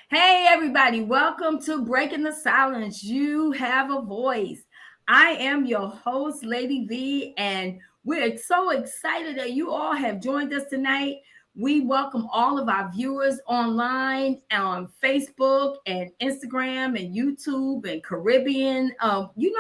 Hey, everybody, welcome to Breaking the Silence. You have a voice. I am your host, Lady V, and we're so excited that you all have joined us tonight. We welcome all of our viewers online on Facebook and Instagram and YouTube and Caribbean. Y'all, we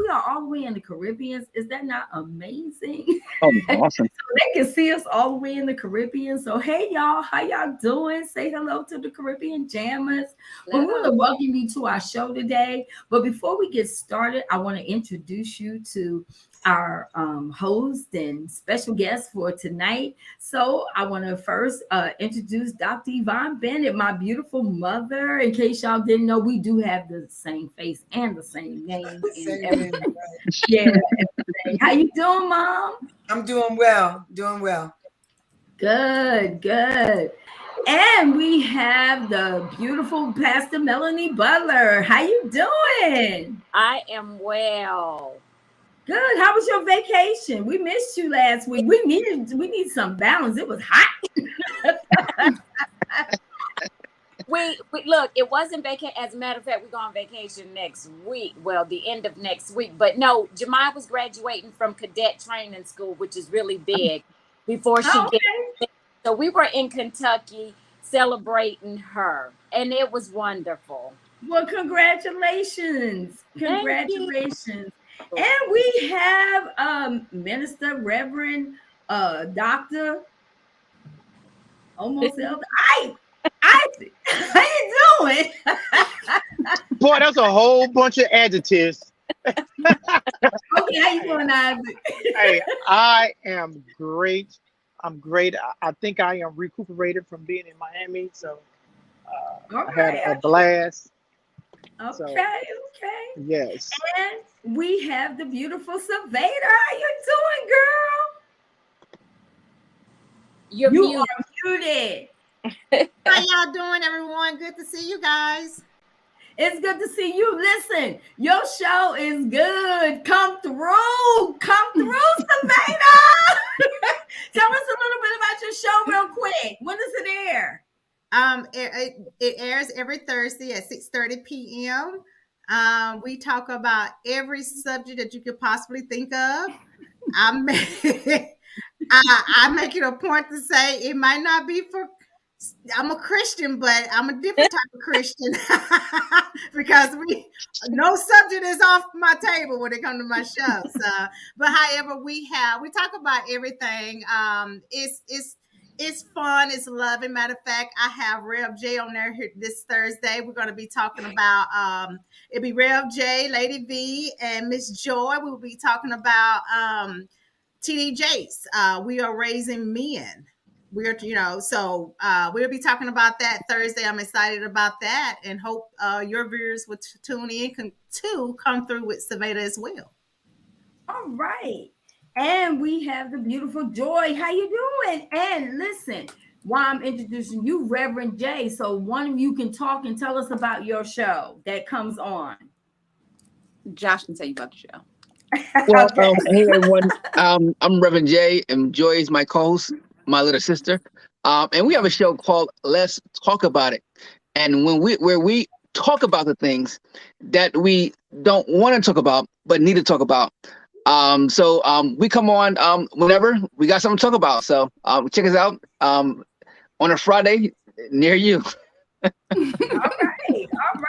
are all the way in the Caribbean. Is that not amazing? Oh, awesome. They can see us all the way in the Caribbean. So, hey, y'all, how y'all doing? Say hello to the Caribbean Jammers. Well, we want to welcome you to our show today. But before we get started, I want to introduce you to our host and special guest for tonight. So I want to first introduce Dr. Yvonne Bennett, my beautiful mother. In case y'all didn't know, we do have the same face and the same name. Same name, right. Yeah. How you doing, Mom? I'm doing well. Good. And we have the beautiful Pastor Melanie Butler. How you doing? I am well. Good. How was your vacation? We missed you last week. We need some balance. It was hot. we look, it wasn't vacation. As a matter of fact, we go on vacation next week. Well, the end of next week. But no, Jemai was graduating from cadet training school, which is really big, before she gets. So we were in Kentucky celebrating her, and it was wonderful. Well, congratulations. Congratulations. And we have Minister, Reverend, Doctor, almost Elder Isaac. How you doing? Boy, that's a whole bunch of adjectives. Okay, how you doing, Isaac? Hey, I am great. I'm great. I think I am recuperated from being in Miami, so I had a blast. Okay. Yes. And we have the beautiful Silvadia. How you doing, girl? You are muted. How y'all doing, everyone? Good to see you guys. It's good to see you. Listen, your show is good. Come through, Silvadia. Tell us a little bit about your show real quick. When does it air? It airs every Thursday at 6:30 p.m. We talk about every subject that you could possibly think of. I make it a point to say it might not be for. I'm a Christian, but I'm a different type of Christian because no subject is off my table when it comes to my show. So, but however, we talk about everything. It's fun. It's loving. Matter of fact, I have Rev J on there here this Thursday. We're going to be talking about it'll be Rev J, Lady V, and Miss Joy. We'll be talking about TDJs. We are raising men. We'll be talking about that Thursday. I'm excited about that and hope your viewers will tune in to come through with Silvadia as well. All right. And we have the beautiful Joy. How you doing? And listen, while I'm introducing you, Reverend J, so one of you can talk and tell us about your show that comes on. Josh can tell you about the show. Well, Hey everyone, I'm Reverend J, and Joy is my co-host, my little sister, and we have a show called Let's Talk About It. And where we talk about the things that we don't want to talk about but need to talk about. So we come on whenever we got something to talk about. So check us out on a Friday near you. All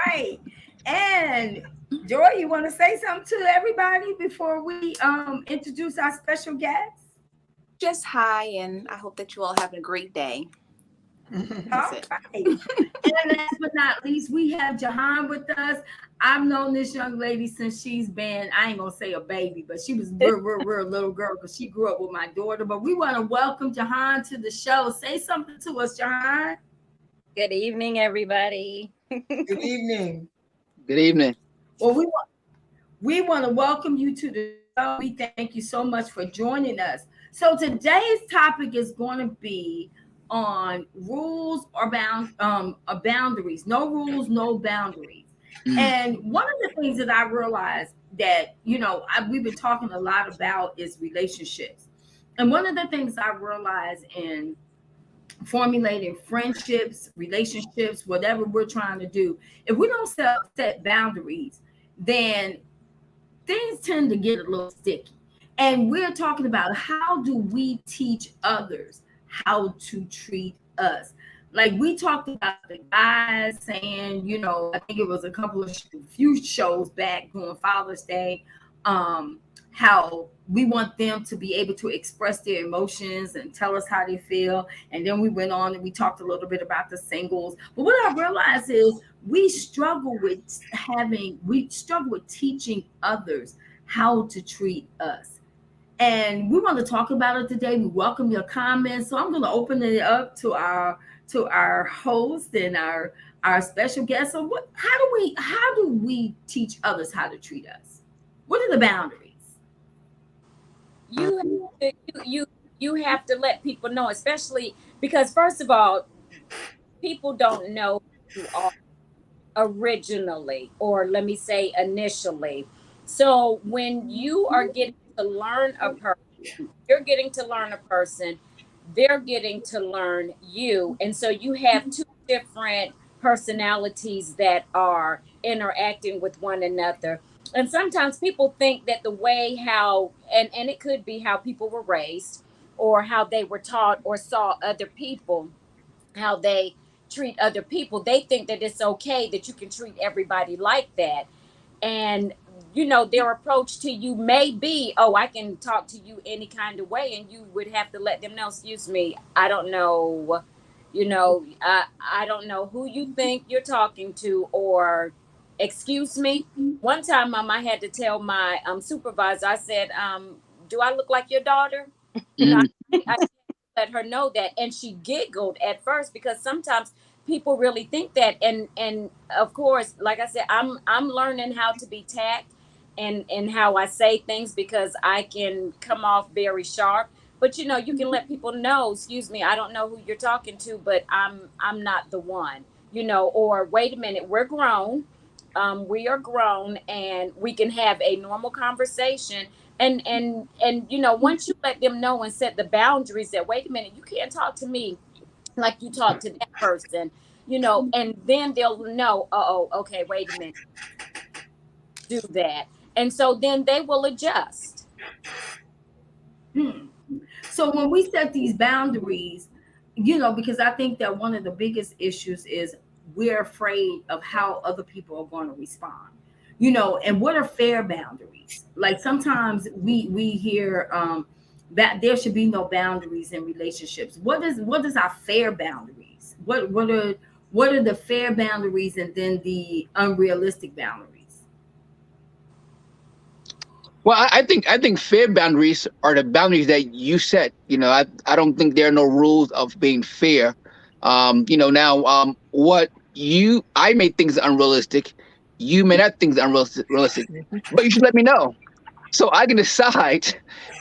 right. And Joy, you want to say something to everybody before we introduce our special guest? Just hi, and I hope that you all have a great day. All right. And last but not least, we have Jihan with us. I've known this young lady since she's been, I ain't going to say a baby, but she was real little girl because she grew up with my daughter. But we want to welcome Jihan to the show. Say something to us, Jihan. Good evening, everybody. Good evening. Good evening. Well, we want to welcome you to the show. We thank you so much for joining us. So today's topic is going to be on rules or boundaries. No rules, no boundaries. Mm-hmm. And one of the things that I realized that, we've been talking a lot about is relationships. And one of the things I realized in formulating friendships, relationships, whatever we're trying to do, if we don't set boundaries, then things tend to get a little sticky. And we're talking about how do we teach others how to treat us. Like we talked about the guys saying, I think it was a couple of few shows back on Father's Day, how we want them to be able to express their emotions and tell us how they feel. And then we went on and we talked a little bit about the singles. But what I realized is we struggle with teaching others how to treat us. And we want to talk about it today. We welcome your comments. So I'm going to open it up to our host and our special guest. So how do we teach others how to treat us? What are the boundaries? You have to let people know, especially because first of all, people don't know who you are originally, or let me say initially. So when you are getting to learn a person, you're getting to learn a person, they're getting to learn you. And so you have two different personalities that are interacting with one another. And sometimes people think that the way how, and it could be how people were raised or how they were taught or saw other people, how they treat other people, they think that it's okay that you can treat everybody like that. And their approach to you may be, oh, I can talk to you any kind of way, and you would have to let them know, excuse me, I don't know, I don't know who you think you're talking to, or excuse me. One time, I had to tell my supervisor, I said, do I look like your daughter? Mhm. I let her know that, and she giggled at first because sometimes people really think that. And of course, like I said, I'm learning how to be tact and how I say things, because I can come off very sharp. But you can let people know, excuse me, I don't know who you're talking to, but I'm not the one. Or wait a minute, we're grown. We are grown, and we can have a normal conversation. And once you let them know and set the boundaries that, wait a minute, you can't talk to me like you talk to that person, and then they'll know, oh, okay, wait a minute, do that. And so then they will adjust. So when we set these boundaries, because I think that one of the biggest issues is we're afraid of how other people are going to respond. And what are fair boundaries? Like sometimes we hear that there should be no boundaries in relationships. What is our fair boundaries? What are the fair boundaries, and then the unrealistic boundaries? Well, I think fair boundaries are the boundaries that you set. I don't think there are no rules of being fair. Now, what I may think is unrealistic, you may not think is unrealistic, but you should let me know so I can decide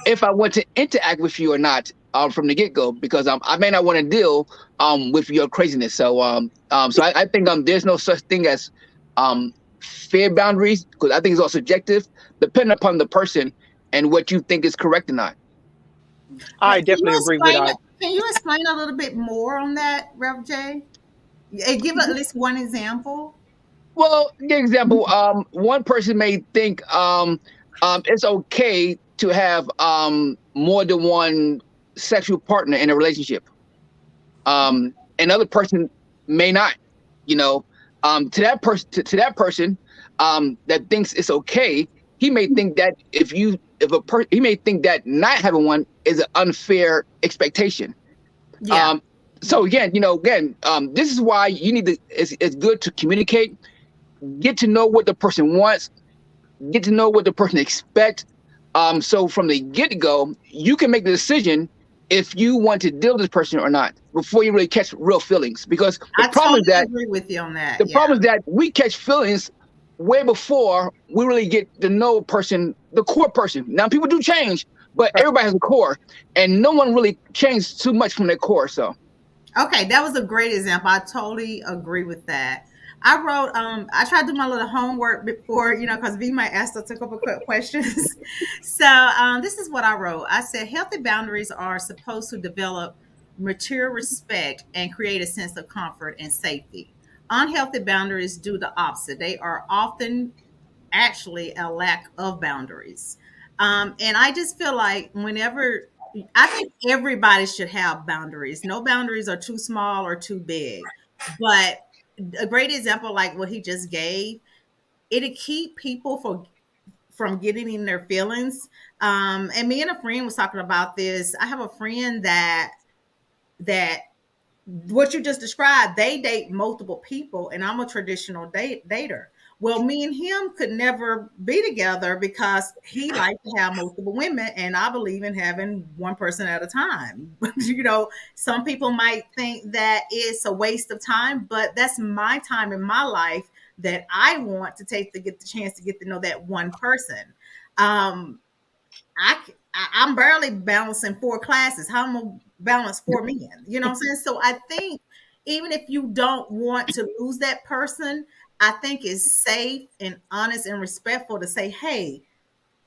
if I want to interact with you or not from the get go, because I may not want to deal with your craziness. So I think there's no such thing as um fair boundaries, because I think it's all subjective, depending upon the person and what you think is correct or not. I definitely agree with I. Can you explain a little bit more on that, Rev J? Give at least one example. Well, give example. One person may think it's okay to have more than one sexual partner in a relationship. Another person may not. You know, to that person that thinks it's okay, he may think that he may think that not having one is an unfair expectation. Yeah. So again, this is why you need to. It's good to communicate, get to know what the person wants, get to know what the person expects. So from the get-go, you can make the decision if you want to deal with this person or not before you really catch real feelings. Because I totally agree with you on that. the problem is that we catch feelings way before we really get to know a person, the core person. Now people do change, but everybody has a core, and no one really changed too much from their core. So Okay, that was a great example. I totally agree with that. I wrote, I tried to do my little homework before, because V might ask us a couple quick questions. So this is what I wrote. I said, healthy boundaries are supposed to develop mature respect and create a sense of comfort and safety. Unhealthy boundaries do the opposite. They are often actually a lack of boundaries. And I just feel like whenever I think everybody should have boundaries. No boundaries are too small or too big. But a great example, like what he just gave, it'll keep people from getting in their feelings. And me and a friend was talking about this. I have a friend that what you just described, they date multiple people, and I'm a traditional dater. Well, me and him could never be together because he likes to have multiple women, and I believe in having one person at a time. Some people might think that it's a waste of time, but that's my time in my life that I want to take to get the chance to get to know that one person. Um, I'm barely balancing 4 classes. How am I gonna balance 4 men? You know what I'm saying? So I think even if you don't want to lose that person, I think it's safe and honest and respectful to say, hey,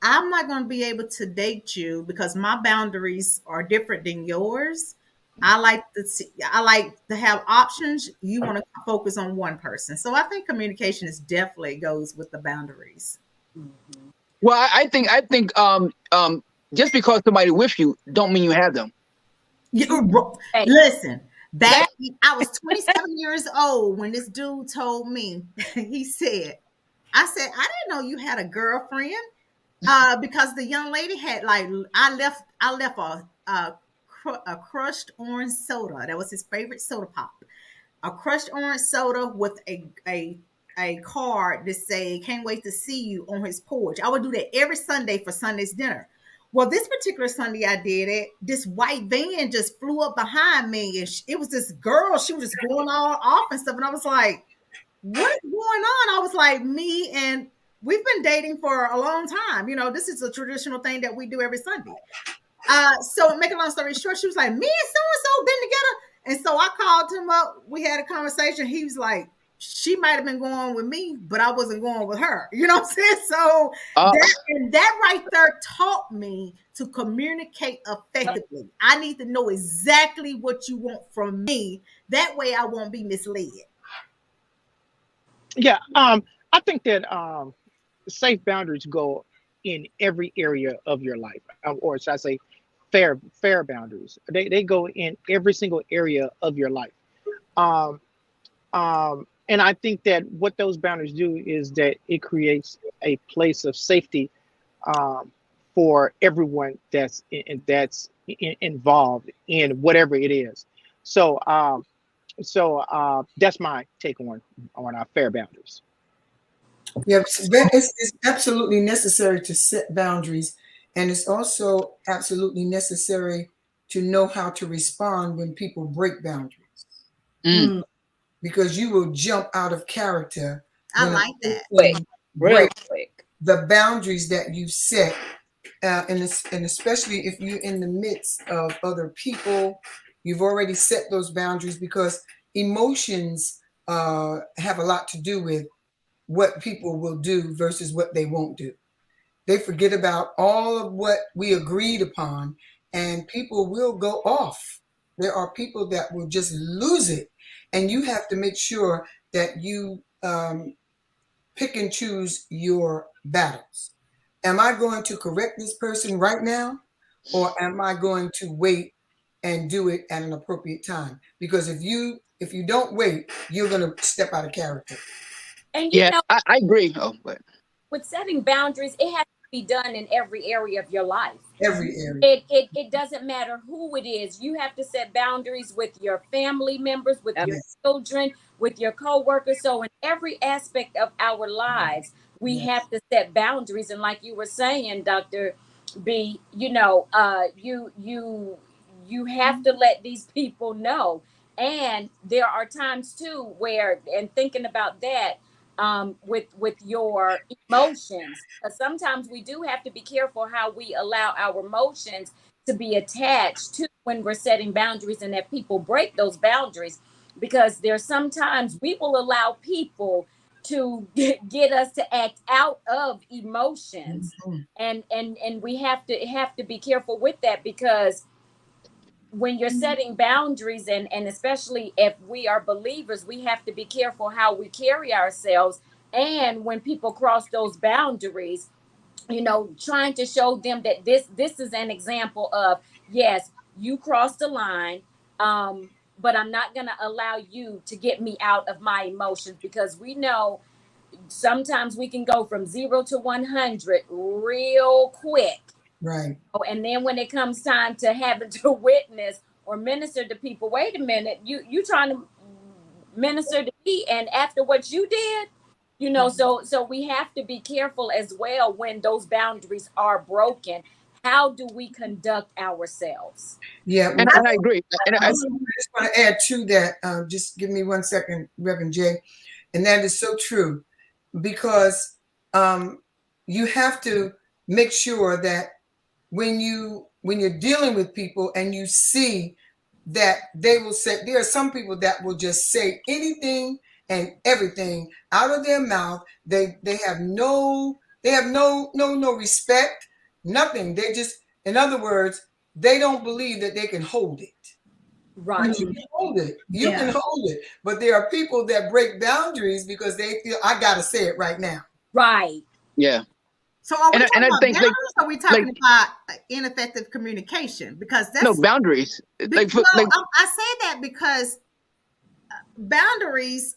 I'm not going to be able to date you because my boundaries are different than yours. I like to have options. You want to focus on one person. So I think communication is definitely goes with the boundaries. Well, I think just because somebody with you don't mean you have them. Listen, I was 27 years old when this dude told me. He said, I said, I didn't know you had a girlfriend. Because the young lady had like I left a crushed orange soda. That was his favorite soda pop. A crushed orange soda with a card that say "Can't wait to see you" on his porch. I would do that every Sunday for Sunday's dinner. Well, this particular Sunday I did it. This white van just flew up behind me, and it was this girl. She was just going all off and stuff, and I was like, "What's going on?" I was like, "Me and we've been dating for a long time. This is a traditional thing that we do every Sunday." So make a long story short, she was like, "Me and so and so been together." And so I called him up. We had a conversation. He was like, "She might have been going with me, but I wasn't going with her." You know what I'm saying? So that right there taught me to communicate effectively. I need to know exactly what you want from me. That way I won't be misled. Yeah, I think that safe boundaries go in every area of your life, or should I say, fair boundaries. They go in every single area of your life. Um, and I think that what those boundaries do is that it creates a place of safety um, for everyone that's involved in whatever it is. So, that's my take on our fair boundaries. Yep, it's absolutely necessary to set boundaries, and it's also absolutely necessary to know how to respond when people break boundaries, because you will jump out of character I when a like that. person Real breaks quick. the boundaries that you've set, and especially if you're in the midst of other people, you've already set those boundaries because emotions have a lot to do with what people will do versus what they won't do. They forget about all of what we agreed upon, and people will go off. There are people that will just lose it, and you have to make sure that you pick and choose your battles. Am I going to correct this person right now, or am I going to wait and do it at an appropriate time? Because if you don't wait, you're going to step out of character. And Yeah, I agree. Oh, but with setting boundaries, it has to be done in every area of your life. Every area. It doesn't matter who it is. You have to set boundaries with your family members, with your children, with your co-workers. So in every aspect of our lives, we have to set boundaries. And like you were saying, Dr. B, you have to let these people know. And there are times too where, and thinking about that, with your emotions. Sometimes we do have to be careful how we allow our emotions to be attached to when we're setting boundaries, and that people break those boundaries, because there's sometimes we will allow people to get us to act out of emotions, and we have to be careful with that, because when you're setting boundaries, and especially if we are believers, we have to be careful how we carry ourselves. And when people cross those boundaries, trying to show them that this is an example of, yes, you crossed the line, but I'm not going to allow you to get me out of my emotions, because we know sometimes we can go from 0 to 100 real quick. Right. And then when it comes time to having to witness or minister to people, wait a minute, you trying to minister to me, and after what you did, so we have to be careful as well when those boundaries are broken. How do we conduct ourselves? Yeah, And I agree. And I just want to add to that. Just give me 1 second, Reverend Jay. And that is so true, because you have to make sure that when you're dealing with people and you see that they will say, there are some people that will just say anything and everything out of their mouth. They have no respect, nothing. They just, in other words, they don't believe that they can hold it. Right. You can hold it. You can hold it. But there are people that break boundaries because they feel, I gotta say it right now. Right. Yeah. So are we And talking I about think, boundaries, or are we talking about ineffective communication? Because that's no boundaries. I say that because boundaries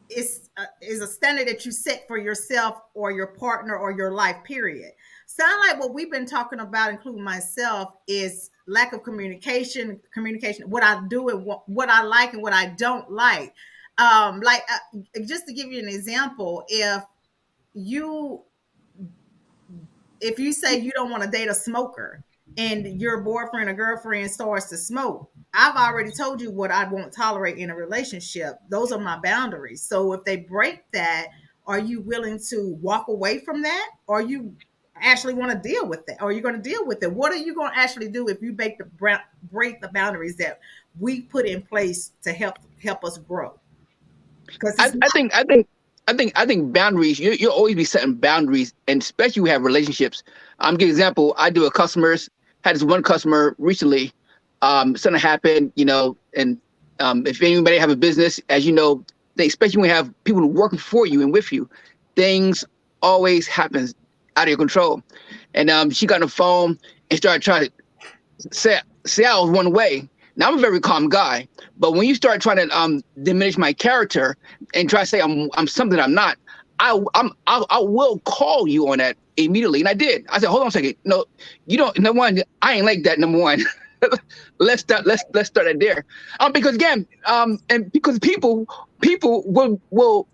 is a standard that you set for yourself or your partner or your life, period. Sound like what we've been talking about, including myself, is lack of communication, what I do and what I like and what I don't like. Just to give you an example, if you say you don't want to date a smoker and your boyfriend or girlfriend starts to smoke, I've already told you what I won't tolerate in a relationship. Those are my boundaries. So if they break that, are you willing to walk away from that? Or you actually want to deal with that? Or are you going to deal with it? What are you going to actually do if you break the boundaries that we put in place to help us grow? Because I think boundaries. You'll always be setting boundaries, and especially we have relationships. Give an example. I do a customers. Had this one customer recently. Something happened, and if anybody have a business, as you know, especially when you have people working for you and with you, things always happens out of your control. And she got on the phone and started trying to say I was one way. Now I'm a very calm guy, but when you start trying to diminish my character and try to say I'm something I'm not, I will call you on that immediately, and I did. I said, hold on a second. No, you don't. Number one, I ain't like that. Number one, let's start it there. Because again, and because people will,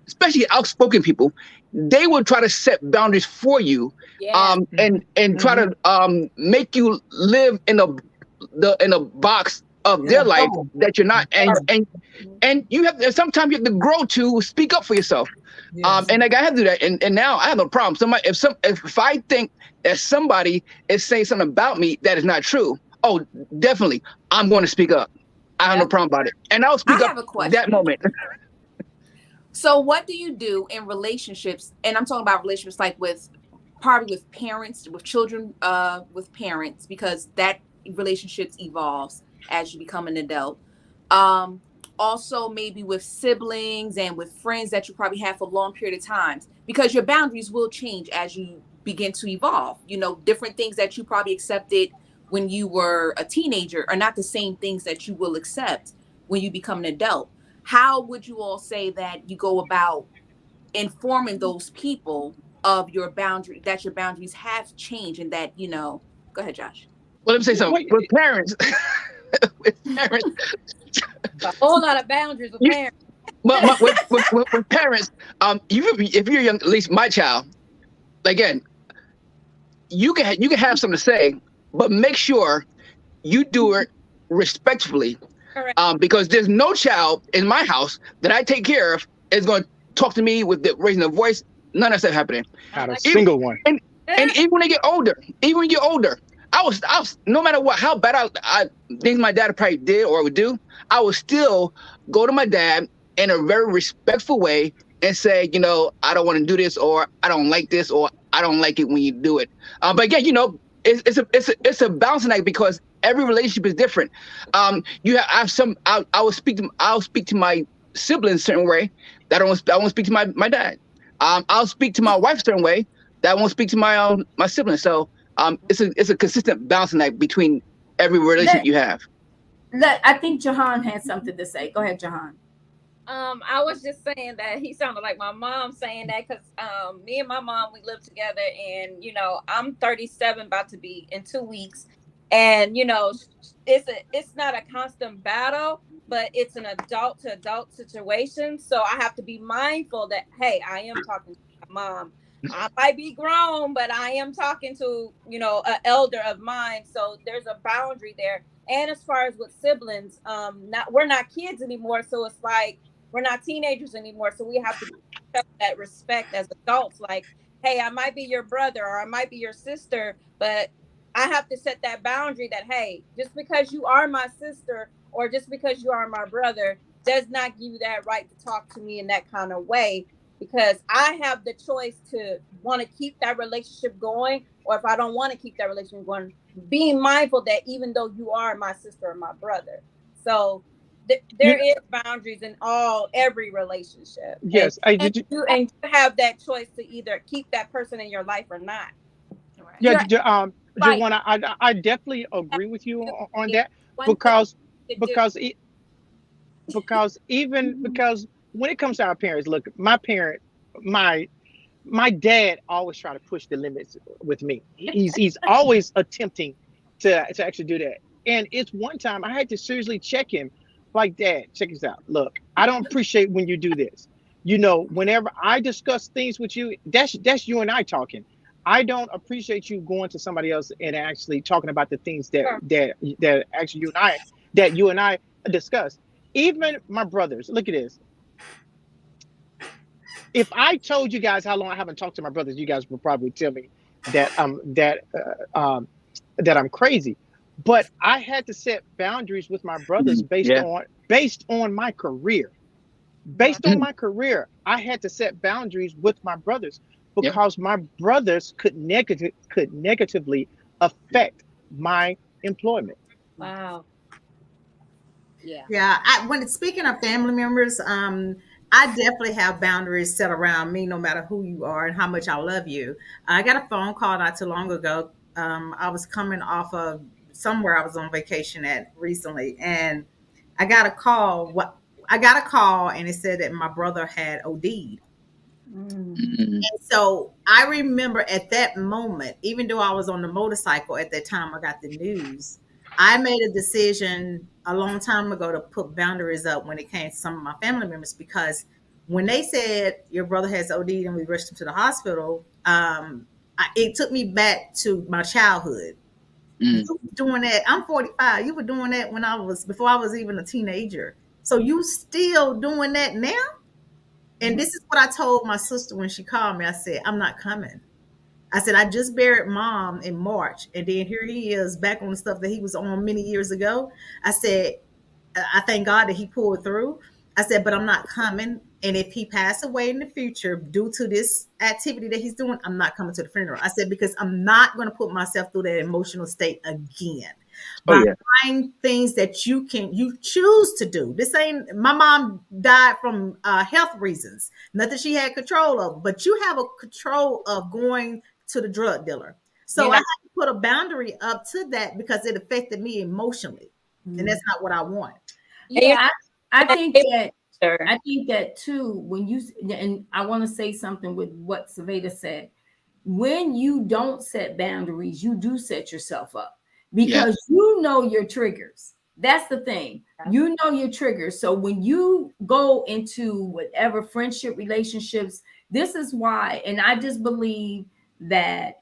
especially outspoken people, they will try to set boundaries for you, and try to make you live in a box of their life that you're not, and you have to, sometimes you have to grow to speak up for yourself. Yes. And like I have to do that, and now I have no problem. If I think that somebody is saying something about me that is not true, oh, definitely I'm going to speak up. I have no problem about it, and I'll speak up that moment. So what do you do in relationships? And I'm talking about relationships like probably with parents, with children, with parents, because that relationships evolves as you become an adult. Also maybe with siblings and with friends that you probably have for a long period of times, because your boundaries will change as you begin to evolve. Different things that you probably accepted when you were a teenager are not the same things that you will accept when you become an adult. How would you all say that you go about informing those people of your boundary, that your boundaries have changed, and that, go ahead, Josh. Well, let me say something. With parents, a whole lot of boundaries with parents. Well, with parents, if you're young, at least my child, again, you can have something to say, but make sure you do it respectfully. Correct. Because there's no child in my house that I take care of is going to talk to me with raising their voice. None of that's happening. Not a single one. And even when they get older, I was no matter what, how bad things my dad probably did or would do, I would still go to my dad in a very respectful way and say, I don't want to do this, or I don't like this, or I don't like it when you do it. But again, it's a balancing act because every relationship is different. I have some. I'll speak to my siblings a certain way that I won't speak to my dad. I'll speak to my wife a certain way that I won't speak to my siblings. So it's a consistent balancing act between every relationship you have. I think Jihan has something to say. Go ahead, Jihan. I was just saying that he sounded like my mom saying that because me and my mom, we live together, and I'm 37, about to be in 2 weeks, and it's not a constant battle, but it's an adult to adult situation. So I have to be mindful that, hey, I am talking to my mom. I might be grown, but I am talking to an elder of mine. So there's a boundary there. And as far as with siblings, we're not kids anymore, so it's like we're not teenagers anymore, so we have to have that respect as adults. Like, hey, I might be your brother or I might be your sister, but I have to set that boundary that, hey, just because you are my sister or just because you are my brother does not give you that right to talk to me in that kind of way, because I have the choice to want to keep that relationship going, or if I don't want to keep that relationship going, being mindful that even though you are my sister or my brother. So there is boundaries in every relationship. Yes, and you have that choice to either keep that person in your life or not. Yeah, Right. Joanna, I definitely agree with you on that One thing because to do. because because when it comes to our parents, look, my my dad always try to push the limits with me. He's always attempting to actually do that. And it's one time I had to seriously check him, like, Dad, check this out. Look, I don't appreciate when you do this. Whenever I discuss things with you, that's you and I talking. I don't appreciate you going to somebody else and actually talking about the things Sure. that actually you and I discuss. Even my brothers, look at this. If I told you guys how long I haven't talked to my brothers, you guys would probably tell me that that I'm crazy. But I had to set boundaries with my brothers Yeah. based on my career. Based on my career, I had to set boundaries with my brothers Yep. because my brothers could negatively affect my employment. Wow. Yeah. Yeah, when speaking of family members, I definitely have boundaries set around me, no matter who you are and how much I love you. I got a phone call not too long ago. I was coming off of somewhere I was on vacation at recently, and I got a call. I got a call, and it said that my brother had OD'd. Mm. And so I remember at that moment, even though I was on the motorcycle at that time, I got the news. I made a decision a long time ago to put boundaries up when it came to some of my family members, because when they said your brother has OD and we rushed him to the hospital, it took me back to my childhood. You Mm. were doing that. I'm 45. You were doing that before I was even a teenager. So you still doing that now? And this is what I told my sister when she called me. I said, I'm not coming. I said, I just buried mom in March. And then here he is back on the stuff that he was on many years ago. I said, I thank God that he pulled through. I said, but I'm not coming. And if he passed away in the future due to this activity that he's doing, I'm not coming to the funeral. I said, because I'm not going to put myself through that emotional state again. Oh By yeah. find things that you choose to do. This ain't, my mom died from health reasons, nothing she had control of, but you have a control of going to the drug dealer. So I had to put a boundary up to that because it affected me emotionally, and that's not what I want. Yeah, I think that Sure. I think that too. And I want to say something with what Silvadia said. When you don't set boundaries, you do set yourself up because you know your triggers. That's the thing. You know your triggers. So when you go into whatever friendship relationships, this is why, and I just believe that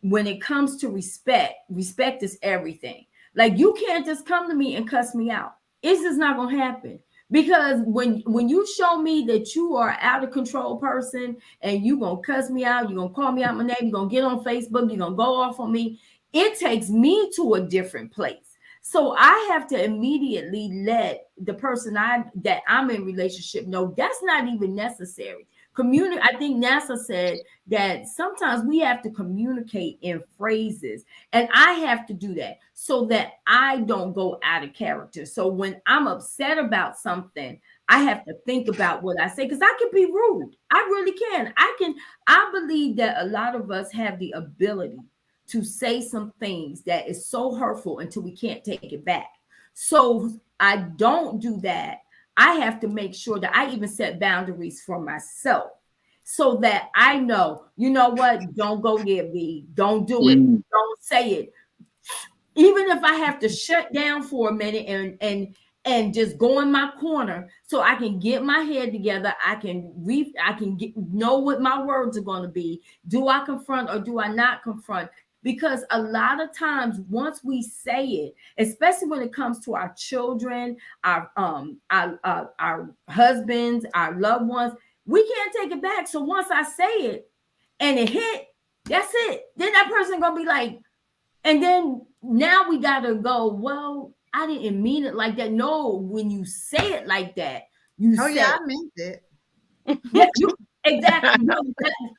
when it comes to respect is everything. Like, you can't just come to me and cuss me out. It's just not gonna happen. Because when you show me that you are out of control person and you gonna cuss me out, you're gonna call me out my name, you're gonna get on Facebook, you're gonna go off on me, it takes me to a different place. So I have to immediately let the person that I'm in relationship know that's not even necessary. I think NASA said that sometimes we have to communicate in phrases, and I have to do that so that I don't go out of character. So when I'm upset about something, I have to think about what I say, because I can be rude. I really can. I believe that a lot of us have the ability to say some things that is so hurtful until we can't take it back. So I don't do that. I have to make sure that I even set boundaries for myself so that I know, you know what, don't go there, B. Don't do it. Mm. Don't say it. Even if I have to shut down for a minute and just go in my corner so I can get my head together. I can know what my words are going to be. Do I confront or do I not confront? Because a lot of times once we say it, especially when it comes to our children, our husbands, our loved ones, we can't take it back. So once I say it and it hit, that's it. Then that person gonna be like, and then now we gotta go, well, I didn't mean it like that. No, when you say it like that, you Oh yeah, said, I meant it. yeah, you exactly. No,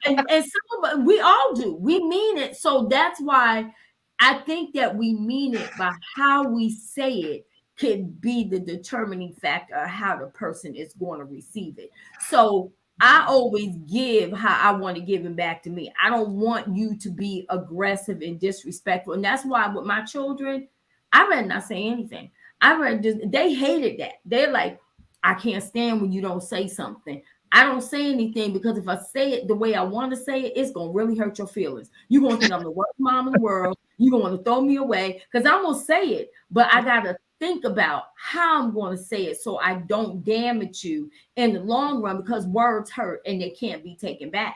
and some of us, we all do. We mean it. So that's why I think that we mean it by how we say it could be the determining factor of how the person is going to receive it. So I always give how I want to give it back to me. I don't want you to be aggressive and disrespectful. And that's why with my children, I rather not say anything. I rather just, they hated that. They're like, I can't stand when you don't say something. I don't say anything because if I say it the way I want to say it, it's gonna really hurt your feelings. You're gonna think I'm the worst mom in the world. You're gonna want to throw me away because I'm gonna say it, but I gotta think about how I'm gonna say it so I don't damage you in the long run because words hurt and they can't be taken back.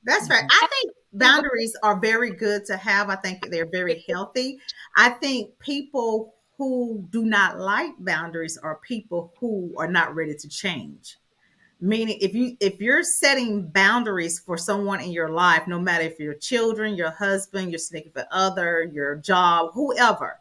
That's right. I think boundaries are very good to have. I think they're very healthy. I think people who do not like boundaries are people who are not ready to change. Meaning if you're setting boundaries for someone in your life, no matter if your children, your husband, your significant other, your job, whoever,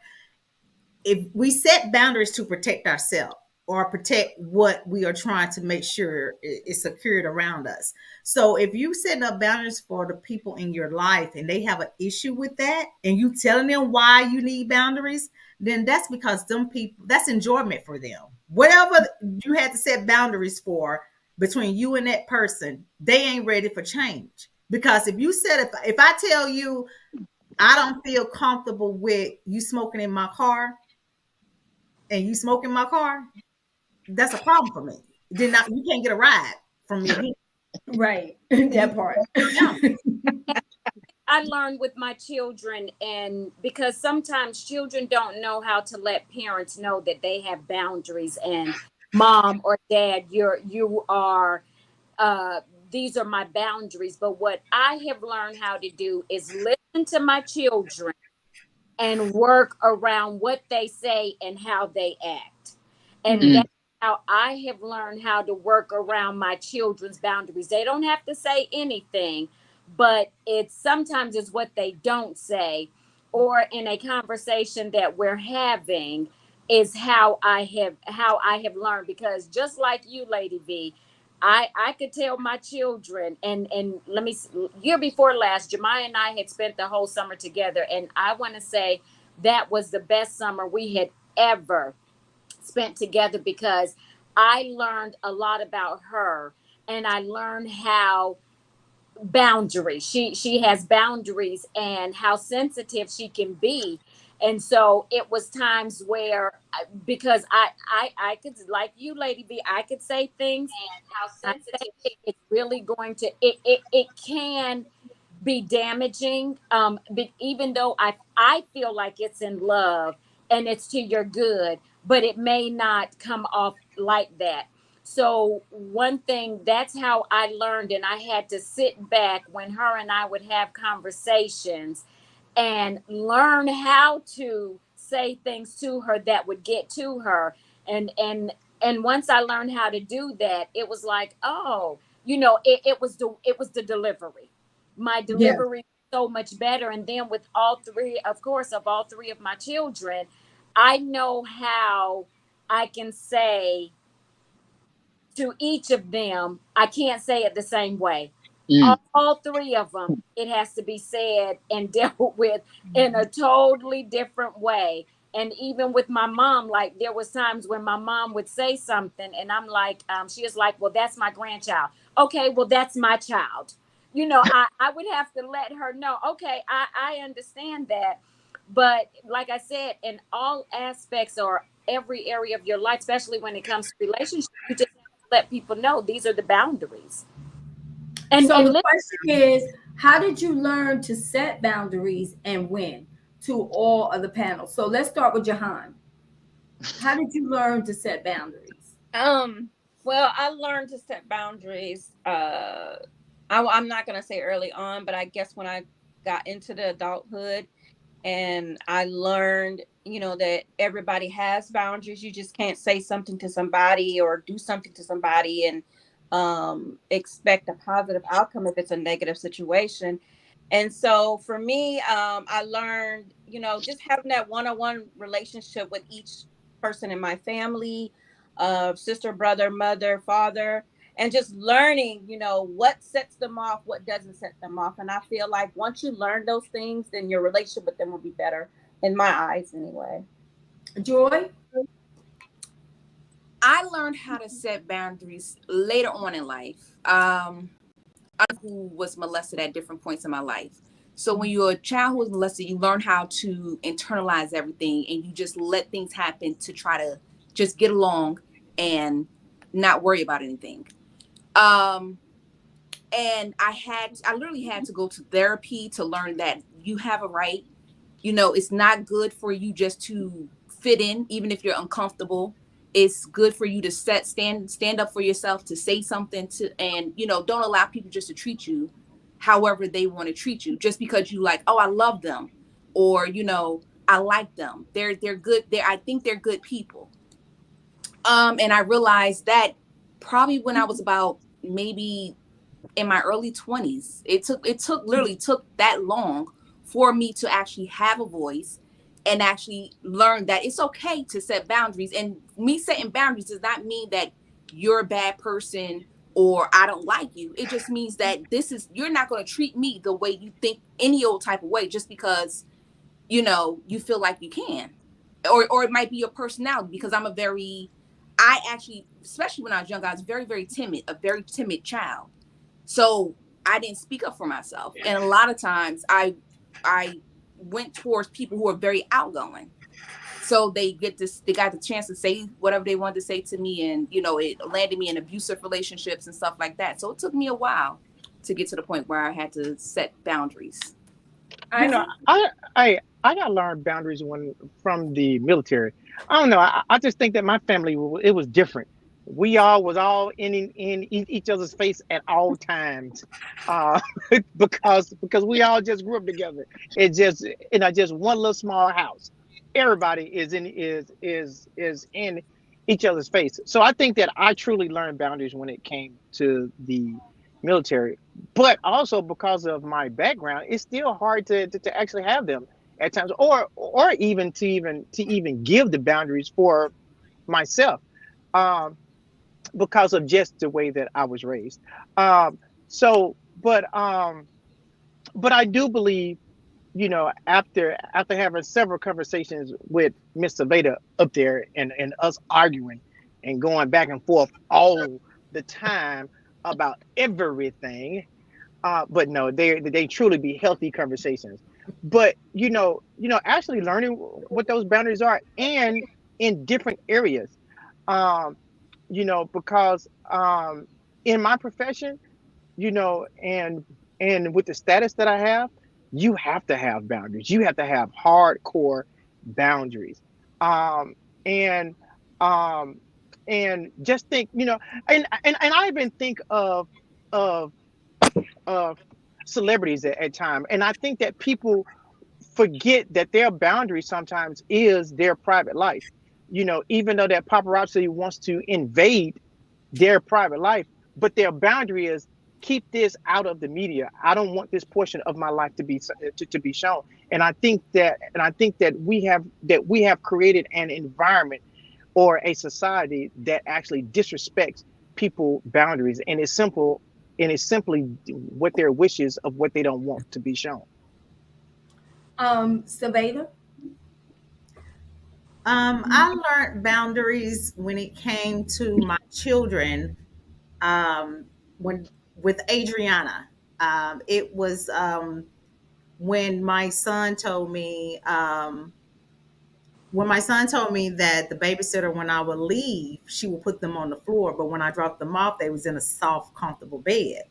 if we set boundaries to protect ourselves or protect what we are trying to make sure is secured around us. So if you setting up boundaries for the people in your life and they have an issue with that and you telling them why you need boundaries, then that's because them people, that's enjoyment for them. Whatever you had to set boundaries for between you and that person, they ain't ready for change. Because if you said, if I tell you I don't feel comfortable with you smoking in my car, and you smoke in my car, that's a problem for me. Then you can't get a ride from me again. Right. That part. I learned with my children, and because sometimes children don't know how to let parents know that they have boundaries, and mom or dad, you are uh these are my boundaries. But what I have learned how to do is listen to my children and work around what they say and how they act. And Mm. that's how I have learned how to work around my children's boundaries. They don't have to say anything, but it's sometimes it's what they don't say or in a conversation that we're having is how I have learned, because just like you, Lady V, I could tell my children, and let me, year before last, Jemiah and I had spent the whole summer together, and I want to say that was the best summer we had ever spent together, because I learned a lot about her, and I learned how boundaries, she has boundaries and how sensitive she can be. And so it was times where because I could, like you, Lady B, I could say things, I say it's really going to, it can be damaging, but even though I feel like it's in love and it's to your good, but it may not come off like that. So one thing, that's how I learned, and I had to sit back when her and I would have conversations and learn how to say things to her that would get to her. And once I learned how to do that, it was like, oh, it was the delivery. My Yes. delivery was so much better. And then with all three, of course, of all three of my children, I know how I can say to each of them, I can't say it the same way. Mm. All three of them, it has to be said and dealt with in a totally different way. And even with my mom, like there was times when my mom would say something and I'm like, she was like, well, that's my grandchild. Okay, well, that's my child. I would have to let her know, okay, I understand that. But like I said, in all aspects or every area of your life, especially when it comes to relationships, you just have to let people know these are the boundaries. And So and the question is, how did you learn to set boundaries and when? To all of the panels. So let's start with Jahan. How did you learn to set boundaries? Well, I learned to set boundaries. I'm not gonna say early on, but I guess when I got into the adulthood, and I learned, that everybody has boundaries. You just can't say something to somebody or do something to somebody and expect a positive outcome if it's a negative situation. And so for me, I learned, just having that one-on-one relationship with each person in my family, sister, brother, mother, father, and just learning, what sets them off, what doesn't set them off. And I feel like once you learn those things, then your relationship with them will be better, in my eyes anyway. Joy? I learned how to set boundaries later on in life. Who was molested at different points in my life. So when you're a child who was molested, you learn how to internalize everything and you just let things happen to try to just get along and not worry about anything. And I literally had to go to therapy to learn that you have a right. It's not good for you just to fit in, even if you're uncomfortable. It's good for you to stand up for yourself, to say something and don't allow people just to treat you however they want to treat you, just because you like, oh, I love them, or I like them. They're good. I think they're good people. And I realized that probably when I was about maybe in my early 20s. Literally took that long for me to actually have a voice and actually learn that it's okay to set boundaries. And me setting boundaries does not mean that you're a bad person or I don't like you. It just means that you're not going to treat me the way you think any old type of way just because you feel like you can. Or it might be your personality, because I actually, especially when I was young, I was very, very timid, a very timid child. So I didn't speak up for myself. And a lot of times I went towards people who are very outgoing. So they got the chance to say whatever they wanted to say to me. And, it landed me in abusive relationships and stuff like that. So it took me a while to get to the point where I had to set boundaries. You know, I got learned boundaries from the military. I don't know. I just think that my family, it was different. We all was all in each other's face at all times, uh, because we all just grew up together. It's just just one little small house. Everybody is in each other's face. So I think that I truly learned boundaries when it came to the military, but also because of my background, it's still hard to actually have them at times, or even give the boundaries for myself, um, because of just the way that I was raised. Um, so, but I do believe, after having several conversations with Miss Silvadia up there, and us arguing and going back and forth all the time about everything. But no, they truly be healthy conversations. But actually learning what those boundaries are, and in different areas. Um, because in my profession, and with the status that I have, you have to have boundaries. You have to have hardcore boundaries. Um, and um, and just think, and I even think of of celebrities at time, and I think that people forget that their boundary sometimes is their private life. Even though that paparazzi wants to invade their private life, but their boundary is, keep this out of the media. I don't want this portion of my life to be shown. And I think that we have created an environment or a society that actually disrespects people boundaries, and it's simple, and it's simply what their wishes of what they don't want to be shown. Silvada. I learned boundaries when it came to my children. When with Adriana, it was when my son told me that the babysitter, when I would leave, she would put them on the floor, but when I dropped them off, they was in a soft, comfortable bed.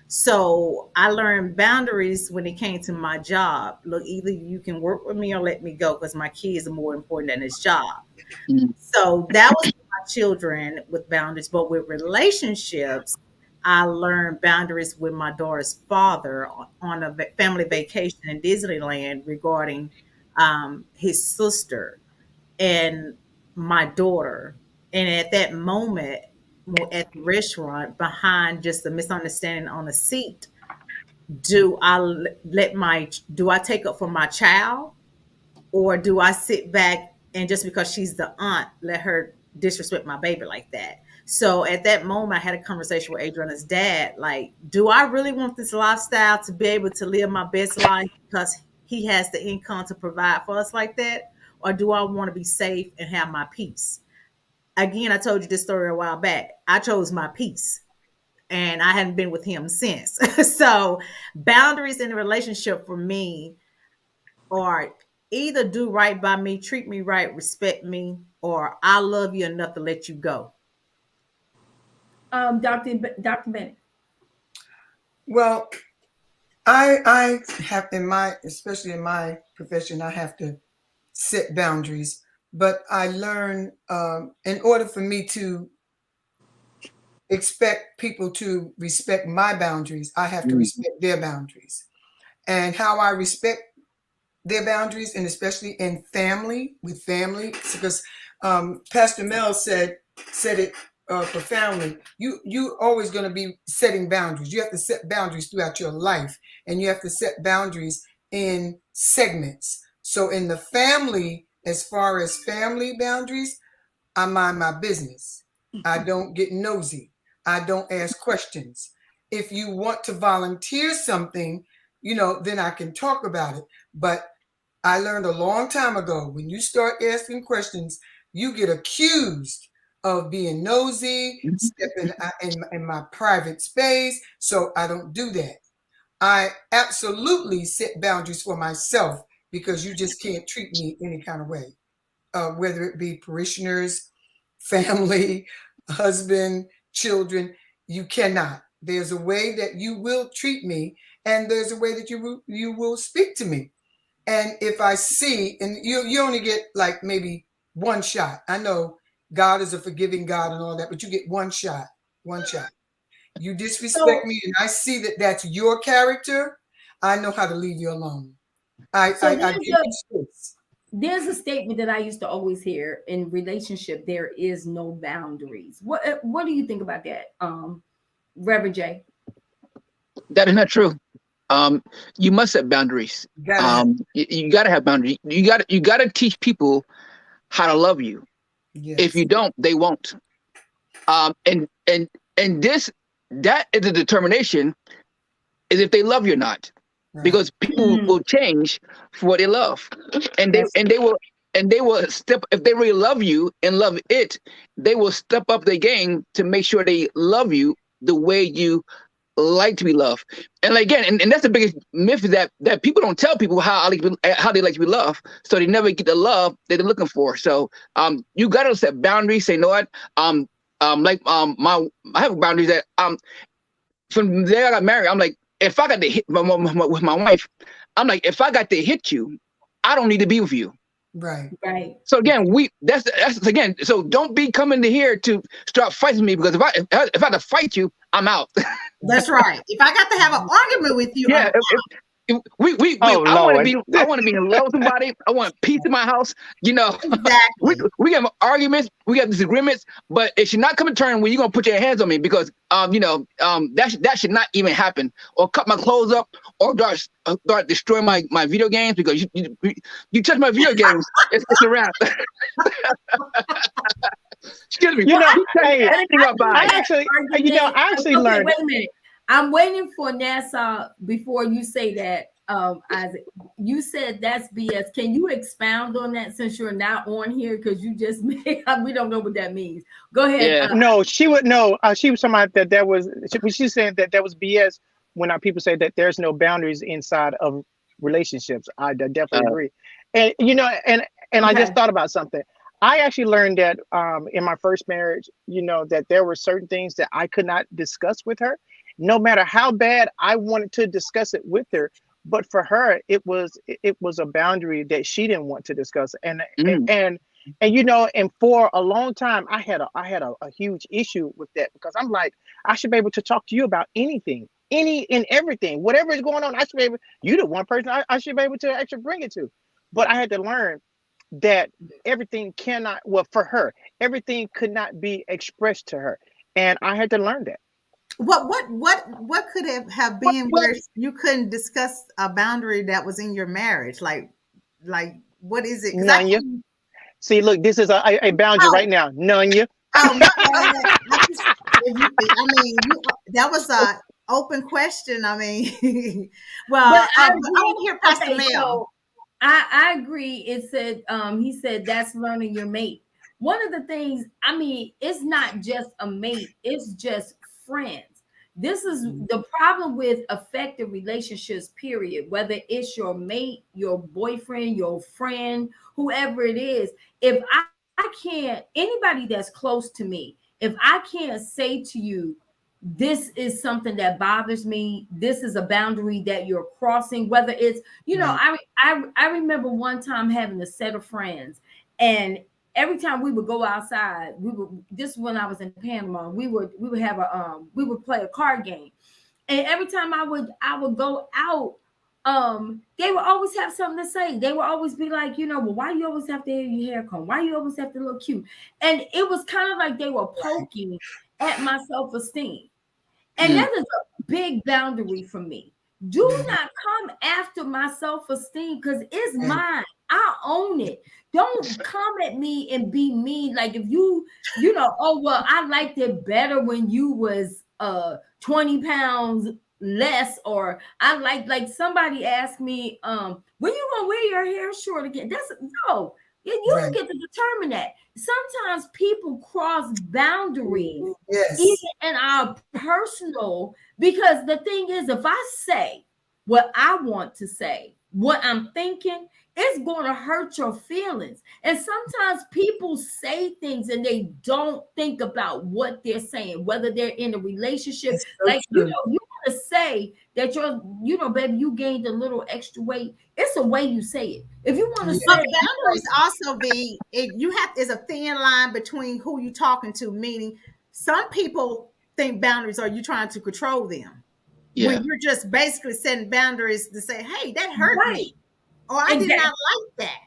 So I learned boundaries when it came to my job. Look, either you can work with me or let me go because my kids are more important than his job. Mm. So that was with my children with boundaries. But with relationships, I learned boundaries with my daughter's father on a family vacation in Disneyland regarding his sister and my daughter. And at that moment, at the restaurant, behind just a misunderstanding on a seat, do I take up for my child, or do I sit back and just because she's the aunt, let her disrespect my baby like that? So at that moment, I had a conversation with Adriana's dad. Like, do I really want this lifestyle to be able to live my best life because he has the income to provide for us like that? Or do I want to be safe and have my peace? Again, I told you this story a while back. I chose my peace and I hadn't been with him since. So boundaries in a relationship for me are either do right by me, treat me right, respect me, or I love you enough to let you go. Dr. Bennett. Well, I have in my, especially in my profession, I have to set boundaries. But I learn in order for me to expect people to respect my boundaries, I have to respect their boundaries. And how I respect their boundaries, and especially in family, with family, because Pastor Mel said it profoundly. You always going to be setting boundaries. You have to set boundaries throughout your life, and you have to set boundaries in segments. So in the family, as far as family boundaries, I mind my business. I don't get nosy. I don't ask questions. If you want to volunteer something, then I can talk about it. But I learned a long time ago, when you start asking questions, you get accused of being nosy, stepping in my private space. So I don't do that. I absolutely set boundaries for myself, because you just can't treat me any kind of way, whether it be parishioners, family, husband, children. You cannot. There's a way that you will treat me, and there's a way that you will speak to me. And if I see, and you only get like maybe one shot. I know God is a forgiving God and all that, but you get one shot. You disrespect me, and I see that that's your character, I know how to leave you alone. I give you space. There's a statement that I used to always hear: in relationship, there is no boundaries. What do you think about that, Reverend J? That is not true. You must set boundaries. You gotta have boundaries. You gotta teach people how to love you. Yes. If you don't, they won't. And that is a determination, is if they love you or not. Right. Because people will change for what they love, and they will step, if they really love you and love it, they will step up their game to make sure they love you the way you like to be loved. And again, and that's the biggest myth, that people don't tell people how they like to be loved, so they never get the love that they're looking for. So you gotta set boundaries. Say, you know what? I have boundaries that from the day I got married, I'm like, if I got to hit with my wife, I'm like, if I got to hit you, I don't need to be with you. Right. So again, that's again. So don't be coming to here to start fighting me, because if I have to fight you, I'm out. That's right. If I got to have an argument with you, yeah. I want to be in love with somebody. I want peace in my house. Exactly. we have arguments, we have disagreements, but it should not come to turn when you're gonna put your hands on me, because that should not even happen. Or cut my clothes up, or start destroying my video games, because you touch my video games, it's a wrap. Excuse me. You know, You tell me hey, anything I about it. actually Okay, learned. wait a minute. I'm waiting for Nassau before you say that. Isaac, you said that's BS. Can you expound on that since you're not on here? Because you just made, we don't know what that means. Go ahead. Yeah. No, she would no. She was talking about that was she said that was BS when our people say that there's no boundaries inside of relationships. I definitely Uh, agree, and and I Okay. just thought about something. I actually learned that in my first marriage, that there were certain things that I could not discuss with her, no matter how bad I wanted to discuss it with her. But for her, it was a boundary that she didn't want to discuss, mm, and and for a long time I had a huge issue with that because I'm like, I should be able to talk to you about anything, any and everything, whatever is going on. I should be able, you the one person I should be able to actually bring it to. But I had to learn that everything cannot, well, for her, everything could not be expressed to her, and I had to learn that. What could have been well, where you couldn't discuss a boundary that was in your marriage? Like what is it? Because I Nanya, can't. see, look, this is a boundary Oh, right now. Nanya. oh no! I just, if you, I mean, that was a open question. I mean, But well, I but I agree. want to hear Pastor Okay, Mel. so I agree. It said he said that's learning your mate. One of the things, I mean, it's not just a mate, it's just friends. This is the problem with affected relationships, period. Whether it's your mate, your boyfriend, your friend, whoever it is. If I can't, anybody that's close to me, if I can't say to you, this is something that bothers me, this is a boundary that you're crossing, whether it's, Right. I remember one time having a set of friends, and every time we would go outside, we would, this is when I was in Panama, we would have a we would play a card game, and every time I would go out, they would always have something to say. They would always be like, well, why you always have to have your hair comb, why you always have to look cute? And it was kind of like they were poking at my self-esteem. And Mm, that is a big boundary for me. Do mhm, not come after my self-esteem because it's right. mine. I own it. Don't come at me and be mean. Like if oh well, I liked it better when you was 20 pounds less, or I like somebody asked me, when you gonna wear your hair short again? That's no, you don't Right. get to determine that. Sometimes people cross boundaries even Yes. in our personal, because the thing is, if I say what I want to say, what I'm thinking, it's going to hurt your feelings. And sometimes people say things and they don't think about what they're saying, whether they're in a relationship. It's so Like, true. you want to say that baby, you gained a little extra weight. It's a way you say it. If you want to Yeah. But say, boundaries also be you have is a thin line between who you talking to. Meaning, some people think boundaries are you trying to control them when yeah. you're just basically setting boundaries to say, "Hey, that hurt right, me," or "I did exactly. not like that,"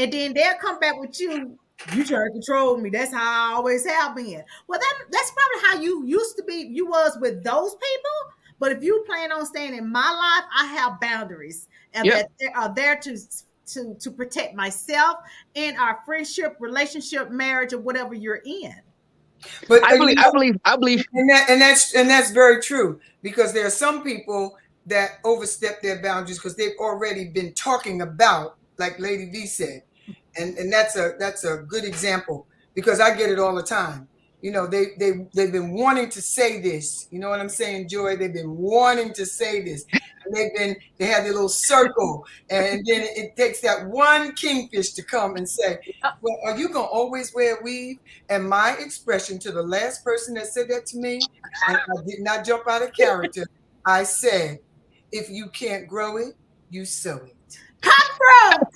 and then they'll come back with you. You try to control me. That's how I always have been. Well, that's probably how you used to be. You was with those people. But if you plan on staying in my life, I have boundaries, and Yep. that they are there to protect myself and our friendship, relationship, marriage, or whatever you're in. But I believe. I believe. I believe. and that's very true because there are some people that overstep their boundaries because they've already been talking about, like Lady V said, and that's a good example because I get it all the time. They've been wanting to say this. You know what I'm saying, Joy? They've been wanting to say this, and they have their little circle, and then it takes that one kingfish to come and say, "Well, are you gonna always wear a weave?" And my expression to the last person that said that to me, and I did not jump out of character, I said, if you can't grow it, you sow it. Come through,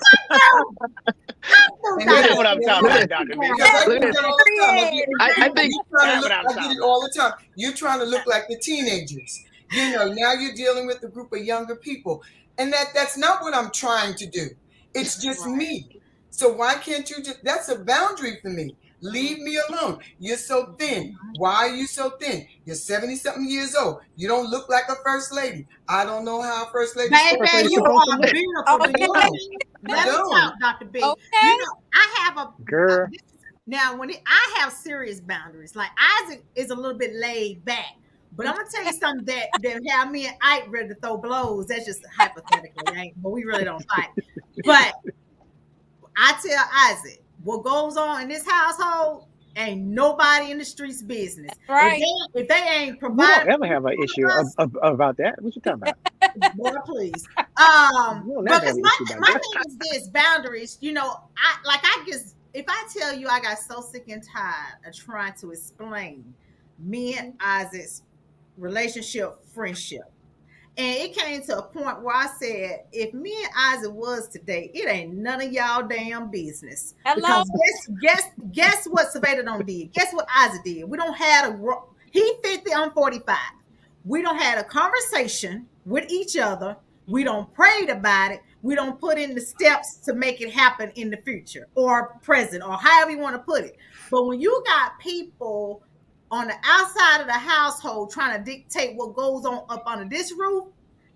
And That's Dr. what I'm talking Look about, at Dr. Mel. Nikki. because I look do at that all the time. I think You're trying to That's look, what I'm I get talking it about. all the time. You're trying to look like the teenagers. Now you're dealing with a group of younger people. And that's not what I'm trying to do. It's just me. So why can't you that's a boundary for me. Leave me alone. You're so thin. Why are you so thin? You're 70 something years old. You don't look like a first lady. I don't know how a first lady supposed First to Baby, lady's you look. supposed to are look. beautiful. I Do Okay, you hear don't. me? I Let me don't. talk, Dr. B. okay. I have a Girl. Now, I have serious boundaries. Like Isaac is a little bit laid back, but I'm gonna tell you something that have me and Ike ready to throw blows. That's just hypothetically, right? But we really don't fight. But I tell Isaac, what goes on in this household ain't nobody in the streets business. Right. If they ain't We don't providing ever have an issue us, about that. What you talking about? boy, please. We don't never have Because an my, issue about my that. thing is this: boundaries. I guess if I tell you I got so sick and tired of trying to explain me and Isaac's relationship, friendship. And it came to a point where I said, if me and Isaac was today, it ain't none of y'all damn business. Hello. Because guess what Silvadia don't did? Guess what Isaac did? We don't have he 50, I'm 45. We don't had a conversation with each other. We don't prayed about it. We don't put in the steps to make it happen in the future or present or however you want to put it. But when you got people on the outside of the household trying to dictate what goes on up under this roof,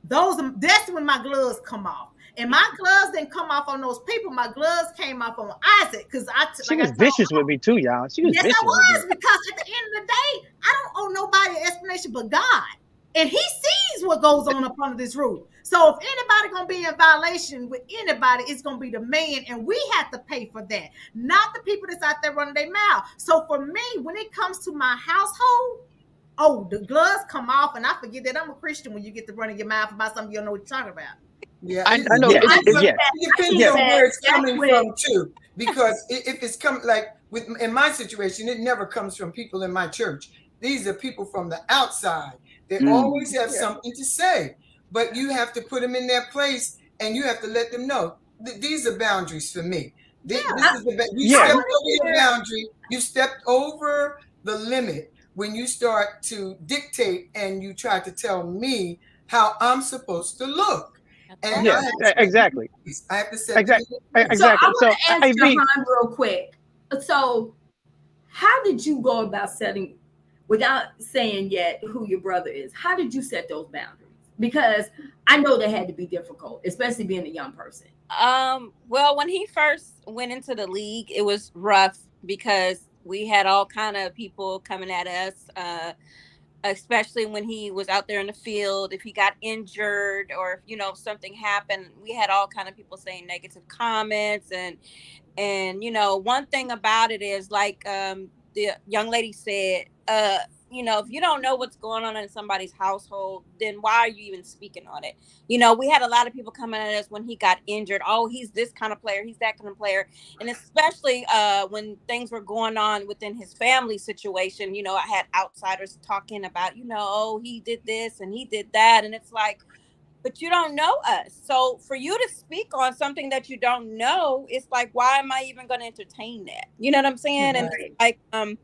that's when my gloves come off. And my gloves didn't come off on those people. My gloves came off on Isaac because She was vicious with me too, y'all. She was yes, vicious I with me. was, because at the end of the day, I don't owe nobody an explanation but God. And he sees what goes on up under this roof. So if anybody gonna be in violation with anybody, it's gonna be the man, and we have to pay for that, not the people that's out there running their mouth. So for me, when it comes to my household, oh, the gloves come off, and I forget that I'm a Christian when you get to running your mouth about something you don't know what you're talking about. Yeah, I know. Yeah. it depends Yes. on where it's coming That's from too. Because if it's come like in my situation, it never comes from people in my church. These are people from the outside. They always have something to say, but you have to put them in their place, and you have to let them know these are boundaries for me. This is you Yeah. stepped over your boundary. You stepped over the limit when you start to dictate and you try to tell me how I'm supposed to look. And Yeah, exactly. I have to set Exactly. So I Exactly. want So, to ask Jihan real quick. So how did you go about setting, without saying yet who your brother is, how did you set those boundaries? Because I know they had to be difficult, especially being a young person. Well, when he first went into the league, it was rough because we had all kind of people coming at us, especially when he was out there in the field. If he got injured or if something happened, we had all kind of people saying negative comments. And one thing about it is, like the young lady said, if you don't know what's going on in somebody's household, then why are you even speaking on it? We had a lot of people coming at us when he got injured. Oh, he's this kind of player, he's that kind of player. And especially when things were going on within his family situation, I had outsiders talking about, oh, he did this and he did that. And it's like, but you don't know us. So for you to speak on something that you don't know, it's like, why am I even going to entertain that? You know what I'm saying? Right. And it's like,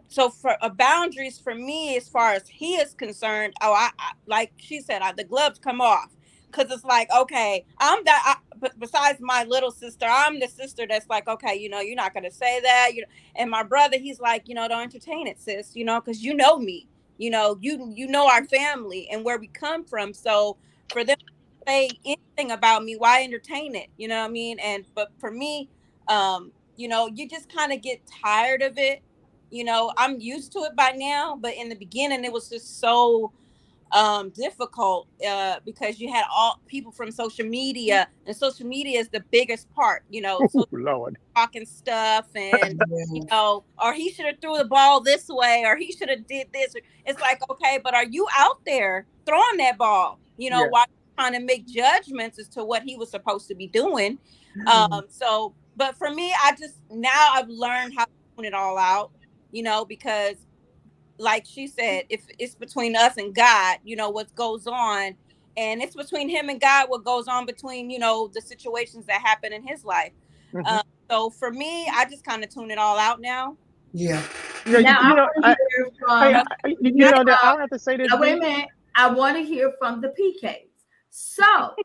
so for boundaries for me, as far as he is concerned, I like she said, the gloves come off. Cause it's like, okay, but besides my little sister, I'm the sister that's like, okay, you're not going to say that. And my brother, he's like, don't entertain it, sis, cause you know me, you know our family and where we come from. So for them to say anything about me, why entertain it? You know what I mean? But for me, you just kind of get tired of it. I'm used to it by now, but in the beginning it was just so difficult because you had all people from social media, and social media is the biggest part, so Lord. talking stuff and or he should have threw the ball this way, or he should have did this. It's like, okay, but are you out there throwing that ball, while trying to make judgments as to what he was supposed to be doing? So but for me, I've learned how to tune it all out, because like she said, if it's between us and God, what goes on, and it's between him and God, what goes on between, the situations that happen in his life. Mm-hmm. So for me, I just kind of tune it all out now. Yeah. Now I have to say this. Wait a minute. I want to hear from the PKs. So,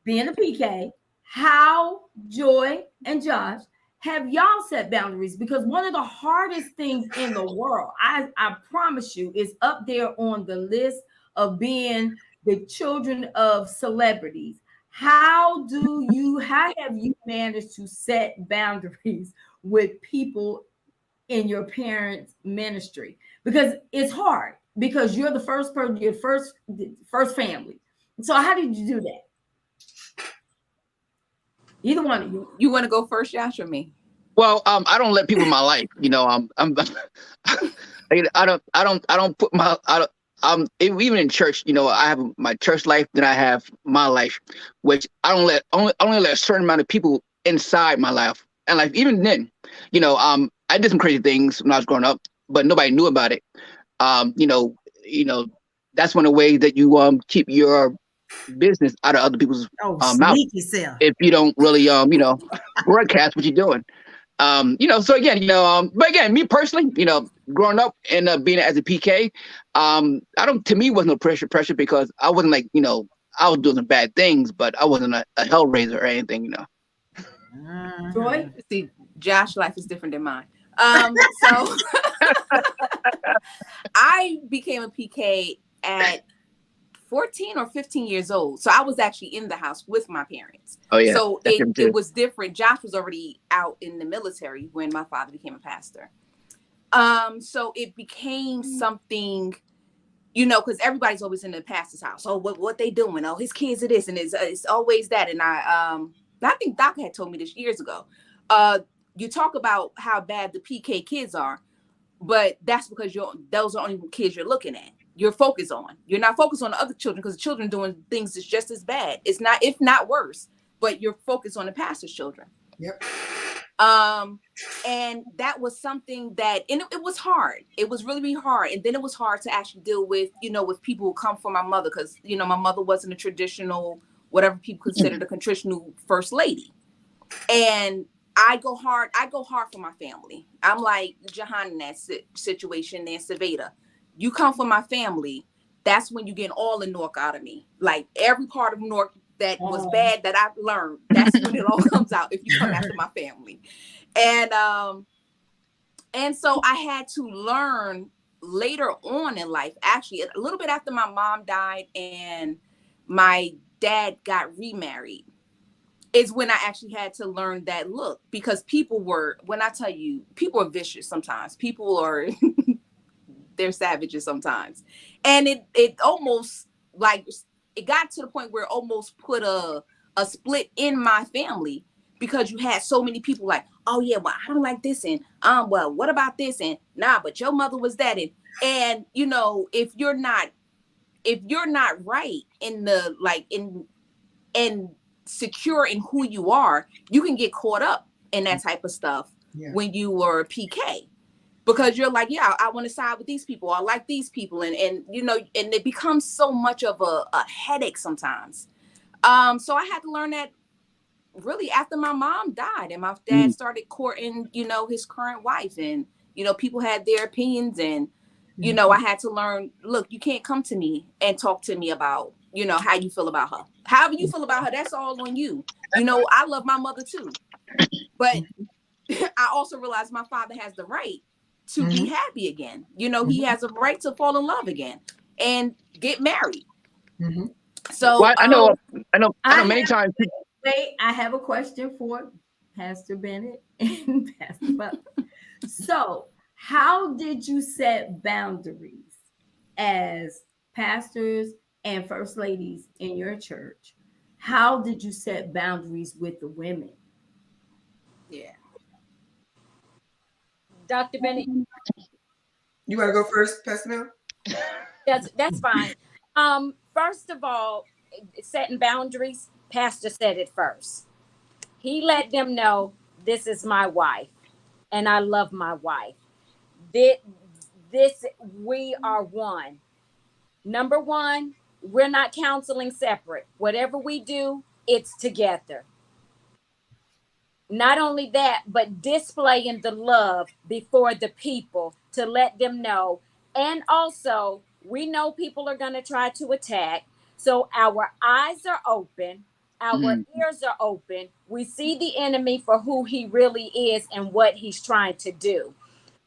being a PK, how Joy and Josh have y'all set boundaries? Because one of the hardest things in the world, I promise you, is up there on the list of being the children of celebrities. How have you managed to set boundaries with people in your parents' ministry? Because it's hard because you're the first person, your first family. So how did you do that? Either one of you. You want to go first, Josh, or me? Well, I don't let people in my life. I don't put my, even in church, I have my church life, then I have my life, which only let a certain amount of people inside my life. And like, even then, I did some crazy things when I was growing up, but nobody knew about it. You know, that's one of the ways that you keep your business out of other people's mouth sneaky self. if you don't really broadcast what you're doing. So again, but again, me personally, growing up and being as a PK, to me, wasn't no pressure because I wasn't like, I was doing some bad things, but I wasn't a hellraiser or anything, Joy? See, Josh's life is different than mine. So I became a PK at 14 or 15 years old. So I was actually in the house with my parents. Oh yeah. So it was different. Josh was already out in the military when my father became a pastor. So it became something, because everybody's always in the pastor's house. Oh, what they doing? Oh, his kids are this, and it's always that. And I think Doc had told me this years ago. You talk about how bad the PK kids are, but that's because those are only kids you're looking at. You're focused on. You're not focused on the other children because the children doing things that's just as bad. It's not, if not worse, but you're focused on the pastor's children. Yep. And that was something that, and it was hard. It was really, really hard. And then it was hard to actually deal with, with people who come from my mother, because, my mother wasn't a traditional, whatever people considered a traditional first lady. And I go hard for my family. I'm like Jihan in that situation and Silvadia. You come from my family, that's when you get all the Nork out of me. Like every part of Nork that was bad that I've learned, that's when it all comes out if you come after my family. And so I had to learn later on in life, actually a little bit after my mom died and my dad got remarried, is when I actually had to learn that, look, because when I tell you, people are vicious sometimes. People are they're savages sometimes. And it almost like it got to the point where it almost put a split in my family, because you had so many people like, oh yeah, well, I don't like this, and well, what about this, and nah, but your mother was that, and if you're not right in the in secure in who you are, you can get caught up in that type of stuff when you were PK. Because you're like, yeah, I want to side with these people. I like these people. And and it becomes so much of a headache sometimes. So I had to learn that really after my mom died and my dad started courting, his current wife. And, people had their opinions. And, I had to learn, look, you can't come to me and talk to me about, how you feel about her. However you feel about her, that's all on you. I love my mother too. But I also realized my father has the right to be happy again. He has a right to fall in love again and get married. So well, I know many times. Wait, I have a question for Pastor Bennett and Pastor Buck. So, how did you set boundaries as pastors and first ladies in your church? How did you set boundaries with the women? Yeah. Dr. Bennett? You want to go first, Pastor Mel? That's fine. First of all, setting boundaries, Pastor said it first. He let them know, this is my wife, and I love my wife. We are one. Number one, we're not counseling separate. Whatever we do, it's together. Not only that, but displaying the love before the people to let them know. And also, we know people are going to try to attack. So our eyes are open. Our ears are open. We see the enemy for who he really is and what he's trying to do.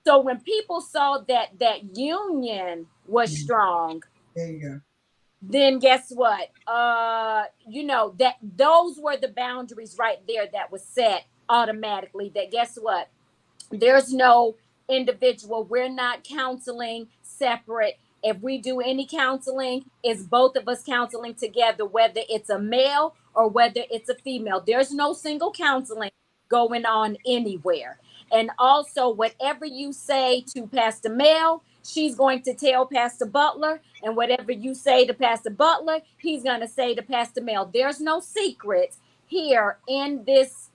So when people saw that union was strong, there you go. Then guess what? That those were the boundaries right there that was set automatically. That guess what? There's no individual. We're not counseling separate. If we do any counseling, it's both of us counseling together, whether it's a male or whether it's a female. There's no single counseling going on anywhere. And also, whatever you say to Pastor Mel, she's going to tell Pastor Butler. And whatever you say to Pastor Butler, he's going to say to Pastor Mel. There's no secrets here in this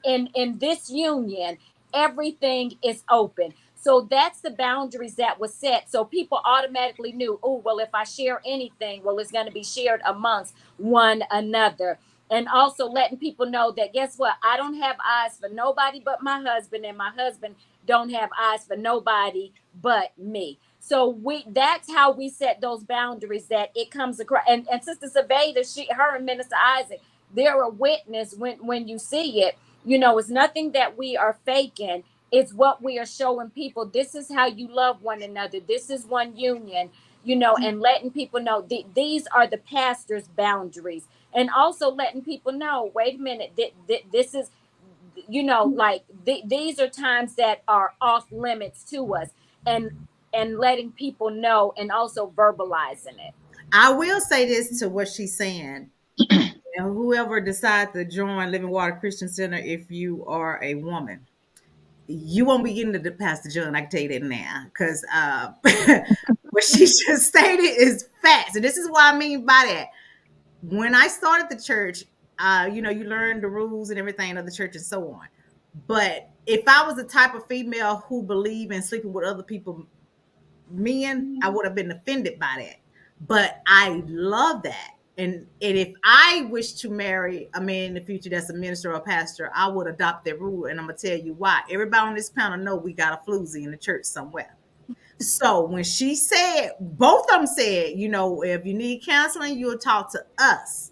union. Everything is open. So that's the boundaries that was set. So people automatically knew, oh, well, if I share anything, well, it's going to be shared amongst one another. And also letting people know that, guess what? I don't have eyes for nobody but my husband, and my husband don't have eyes for nobody but me. So that's how we set those boundaries, that it comes across. And Sister Silvadia, her and Minister Isaac, they're a witness when you see it. You know, it's nothing that we are faking. It's what we are showing people. This is how you love one another. This is one union, you know, and letting people know these are the pastor's boundaries. And also letting people know, wait a minute, this is, you know, like these are times that are off limits to us, and letting people know and also verbalizing it. I will say this to what she's saying. And whoever decides to join Living Water Christian Center, if you are a woman, you won't be getting to the Pastor John. I can tell you that now, because what she just stated is facts, and this is what I mean by that. When I started the church, you know, you learn the rules and everything of the church and so on. But if I was the type of female who believed in sleeping with other people, men, I would have been offended by that. But I love that. And if I wish to marry a man in the future that's a minister or a pastor, I would adopt that rule. And I'm going to tell you why. Everybody on this panel know we got a floozy in the church somewhere. So when she said, both of them said, you know, if you need counseling, you'll talk to us.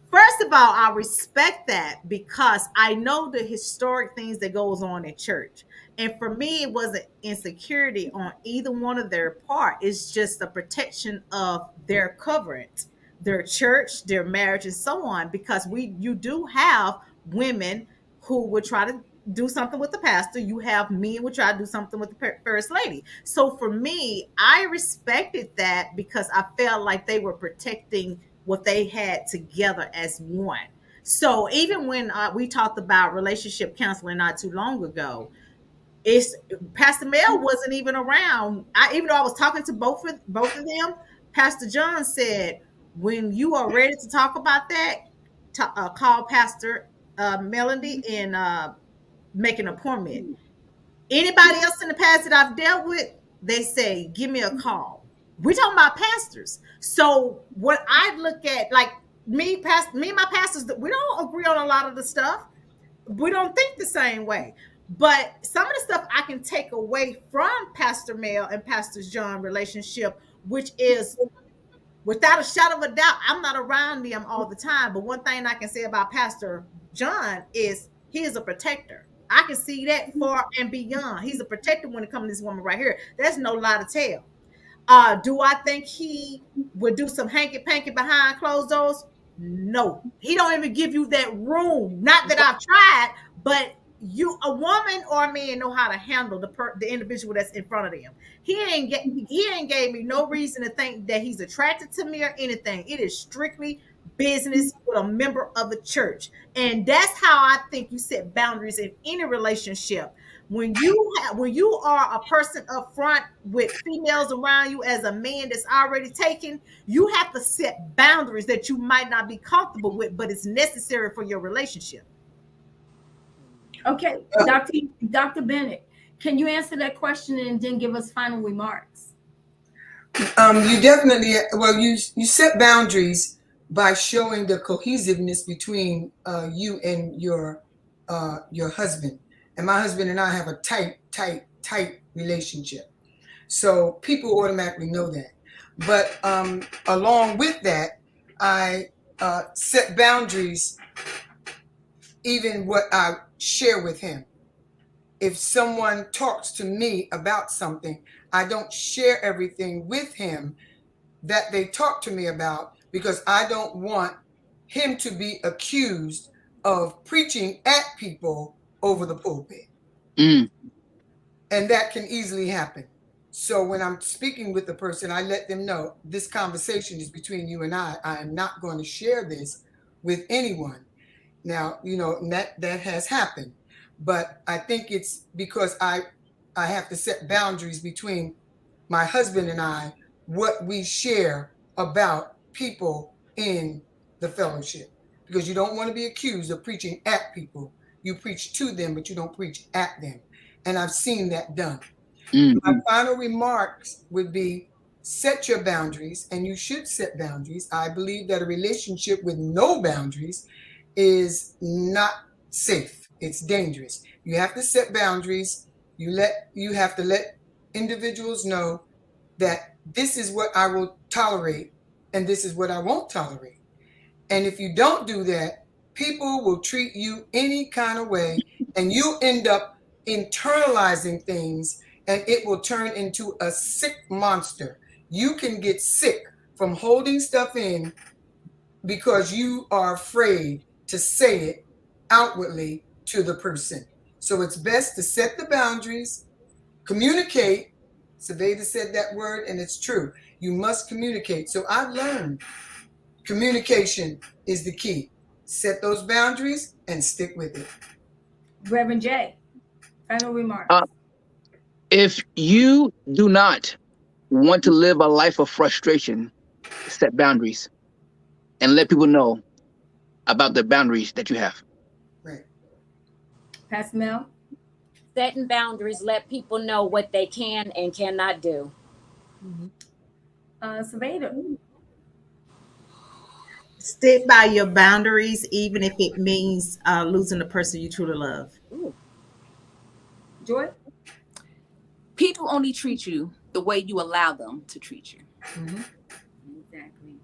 First of all, I respect that because I know the historic things that goes on in church. And for me, it wasn't insecurity on either one of their part. It's just the protection of their covenant, their church, their marriage, and so on. Because you do have women who would try to do something with the pastor. You have men who try to do something with the first lady. So for me, I respected that because I felt like they were protecting what they had together as one. So even when we talked about relationship counseling not too long ago, it's Pastor Mel wasn't even around. Even though I was talking to both of them, Pastor John said, when you are ready to talk about that, call Pastor Melanie and make an appointment. Anybody else in the past that I've dealt with, they say, give me a call. We're talking about pastors. So what I look at, like me and my pastors, we don't agree on a lot of the stuff. We don't think the same way. But some of the stuff I can take away from Pastor Mel and Pastor John relationship, which is without a shadow of a doubt, I'm not around them all the time. But one thing I can say about Pastor John is he is a protector. I can see that far and beyond. He's a protector when it comes to this woman right here. There's no lie to tell. Do I think he would do some hanky panky behind closed doors? No, he don't even give you that room. Not that I've tried, but a woman or a man know how to handle the individual that's in front of them. He ain't gave me no reason to think that he's attracted to me or anything. It is strictly business with a member of the church, and that's how I think you set boundaries in any relationship. When you are a person up front with females around you as a man that's already taken, you have to set boundaries that you might not be comfortable with, but it's necessary for your relationship. Okay, Dr. Bennett, can you answer that question and then give us final remarks? You definitely, you set boundaries by showing the cohesiveness between you and your husband. And my husband and I have a tight relationship. So people automatically know that. But along with that, I set boundaries, even what I share with him. If someone talks to me about something, I don't share everything with him that they talk to me about, because I don't want him to be accused of preaching at people over the pulpit. And And that can easily happen. So when I'm speaking with the person, I let them know this conversation is between you and I. I am not going to share this with anyone. Now, that has happened. But I think it's because I have to set boundaries between my husband and I, what we share about people in the fellowship. Because you don't want to be accused of preaching at people. You preach to them, but you don't preach at them. And I've seen that done. Mm-hmm. My final remarks would be set your boundaries, and you should set boundaries. I believe that a relationship with no boundaries is not safe. It's dangerous. You have to set boundaries. You have to let individuals know that this is what I will tolerate and this is what I won't tolerate. And if you don't do that, people will treat you any kind of way, and you end up internalizing things, and it will turn into a sick monster. You can get sick from holding stuff in because you are afraid to say it outwardly to the person. So it's best to set the boundaries, communicate. Silvadia said that word, and it's true. You must communicate. So I've learned communication is the key. Set those boundaries and stick with it. Reverend J, final remarks. If you do not want to live a life of frustration, set boundaries and let people know about the boundaries that you have. Right. Pastor Mel? Setting boundaries, let people know what they can and cannot do. Silvadia? Stick by your boundaries, even if it means losing the person you truly love. Ooh. Joy? People only treat you the way you allow them to treat you. Mm-hmm. Exactly.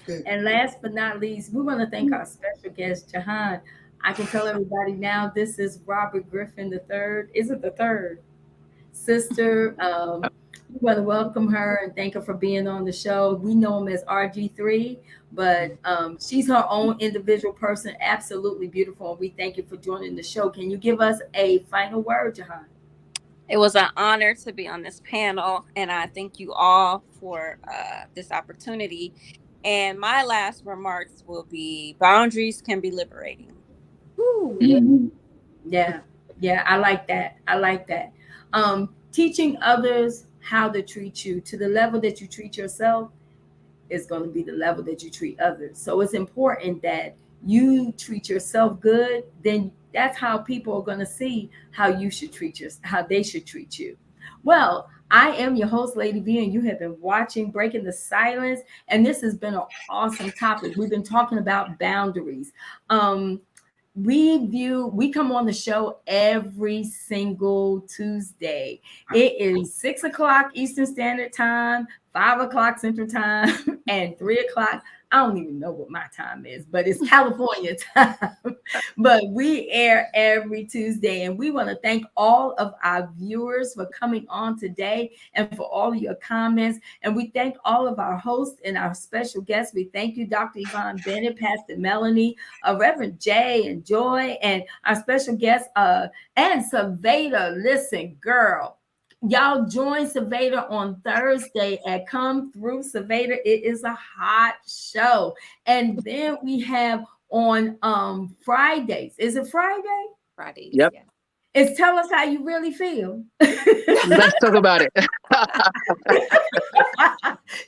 Good. And last but not least, we want to thank our special guest, Jihan. I can tell everybody now this is Robert Griffin III. Is it the third? Sister. We want to welcome her and thank her for being on the show. We know him as RG3, but she's her own individual person, absolutely beautiful. And we thank you for joining the show. Can you give us a final word, Jihan? It was an honor to be on this panel, and I thank you all for this opportunity. And my last remarks will be boundaries can be liberating. Mm-hmm. Yeah, I like that. I like that. Teaching others how to treat you to the level that you treat yourself is going to be the level that you treat others. So it's important that you treat yourself good. Then that's how people are going to see how you should treat how they should treat you. Well, I am your host, Lady V, and you have been watching Breaking the Silence. And this has been an awesome topic. We've been talking about boundaries. We come on the show every single Tuesday. It is 6 o'clock Eastern Standard Time, 5 o'clock Central Time, and 3 o'clock. I don't even know what my time is, but it's California time. But we air every Tuesday, and we want to thank all of our viewers for coming on today and for all of your comments. And we thank all of our hosts and our special guests. We thank you, Dr. Yvonne Bennett, Pastor Melanie, Reverend Jay and Joy, and our special guest, and Silvadia. Listen, girl. Y'all join Silvadia on Thursday at Come Through Silvadia. It is a hot show. And then we have on Fridays. Is it Friday? Fridays. Yep. Yeah. It's Tell Us How You Really Feel. Let's talk about it.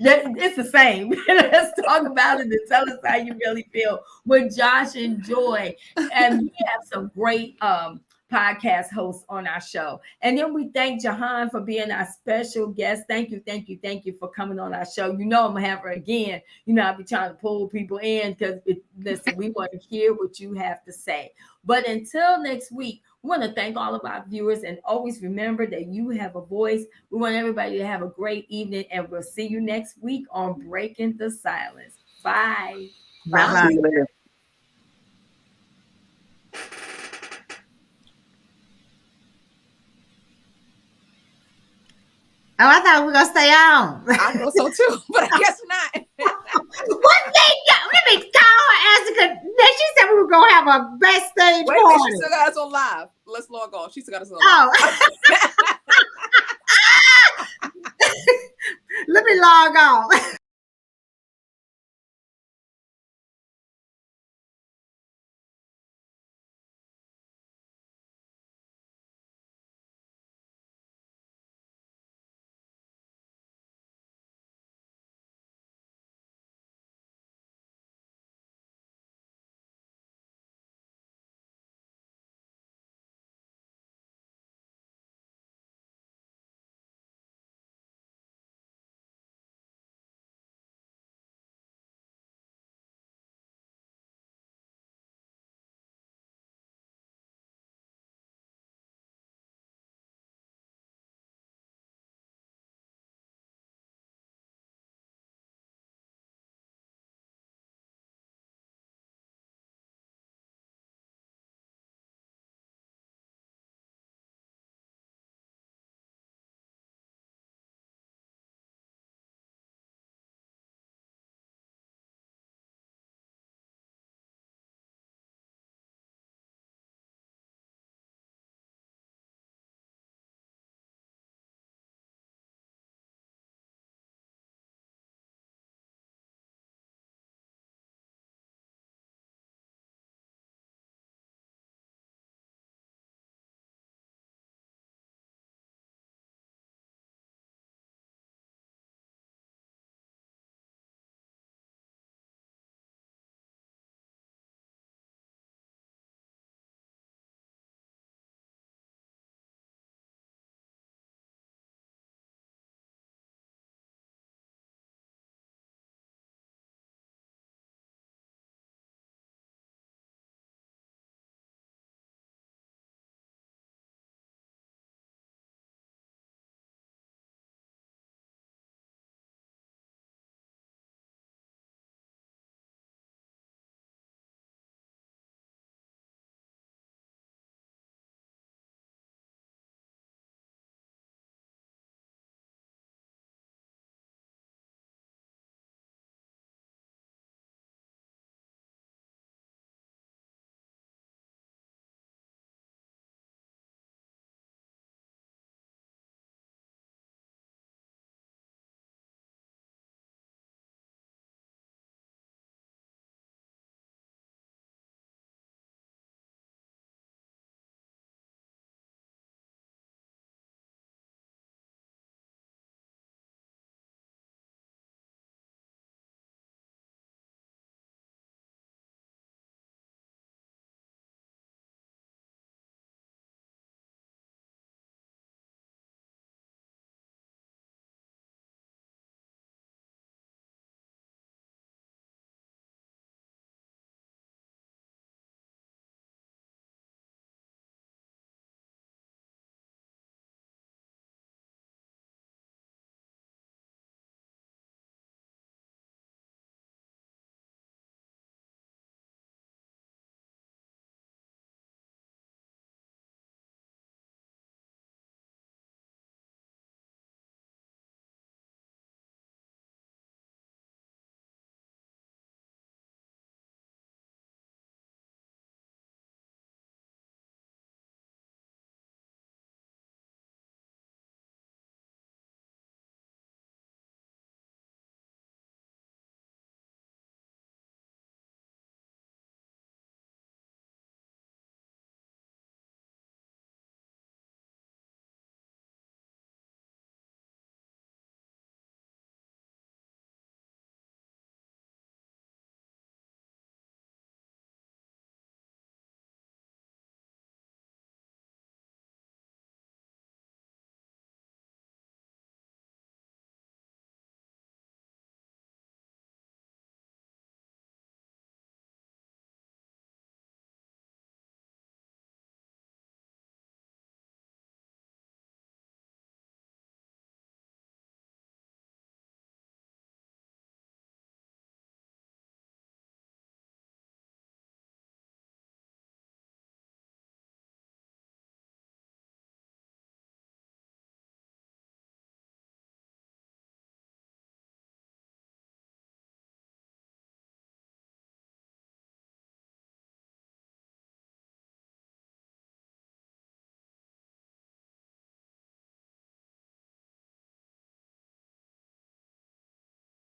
It's the same. Let's talk about it and tell us how you really feel with Josh and Joy. And we have some great podcast hosts on our show. And then we thank Jihan for being our special guest. Thank you for coming on our show. You know I'm gonna have her again. You know, I'll be trying to pull people in because listen, we want to hear what you have to say. But until next week, we want to thank all of our viewers, and always remember that you have a voice. We want everybody to have a great evening, and we'll see you next week on Breaking the Silence. Bye. Bye-bye. See you later. Oh, I thought we were gonna stay on. I thought so too, but I guess not. What thing? Let me call her, ask her. She said we were gonna have a backstage Wait a minute, party. she still got us on live. let's log off. She still got us on. Oh. Let me log off.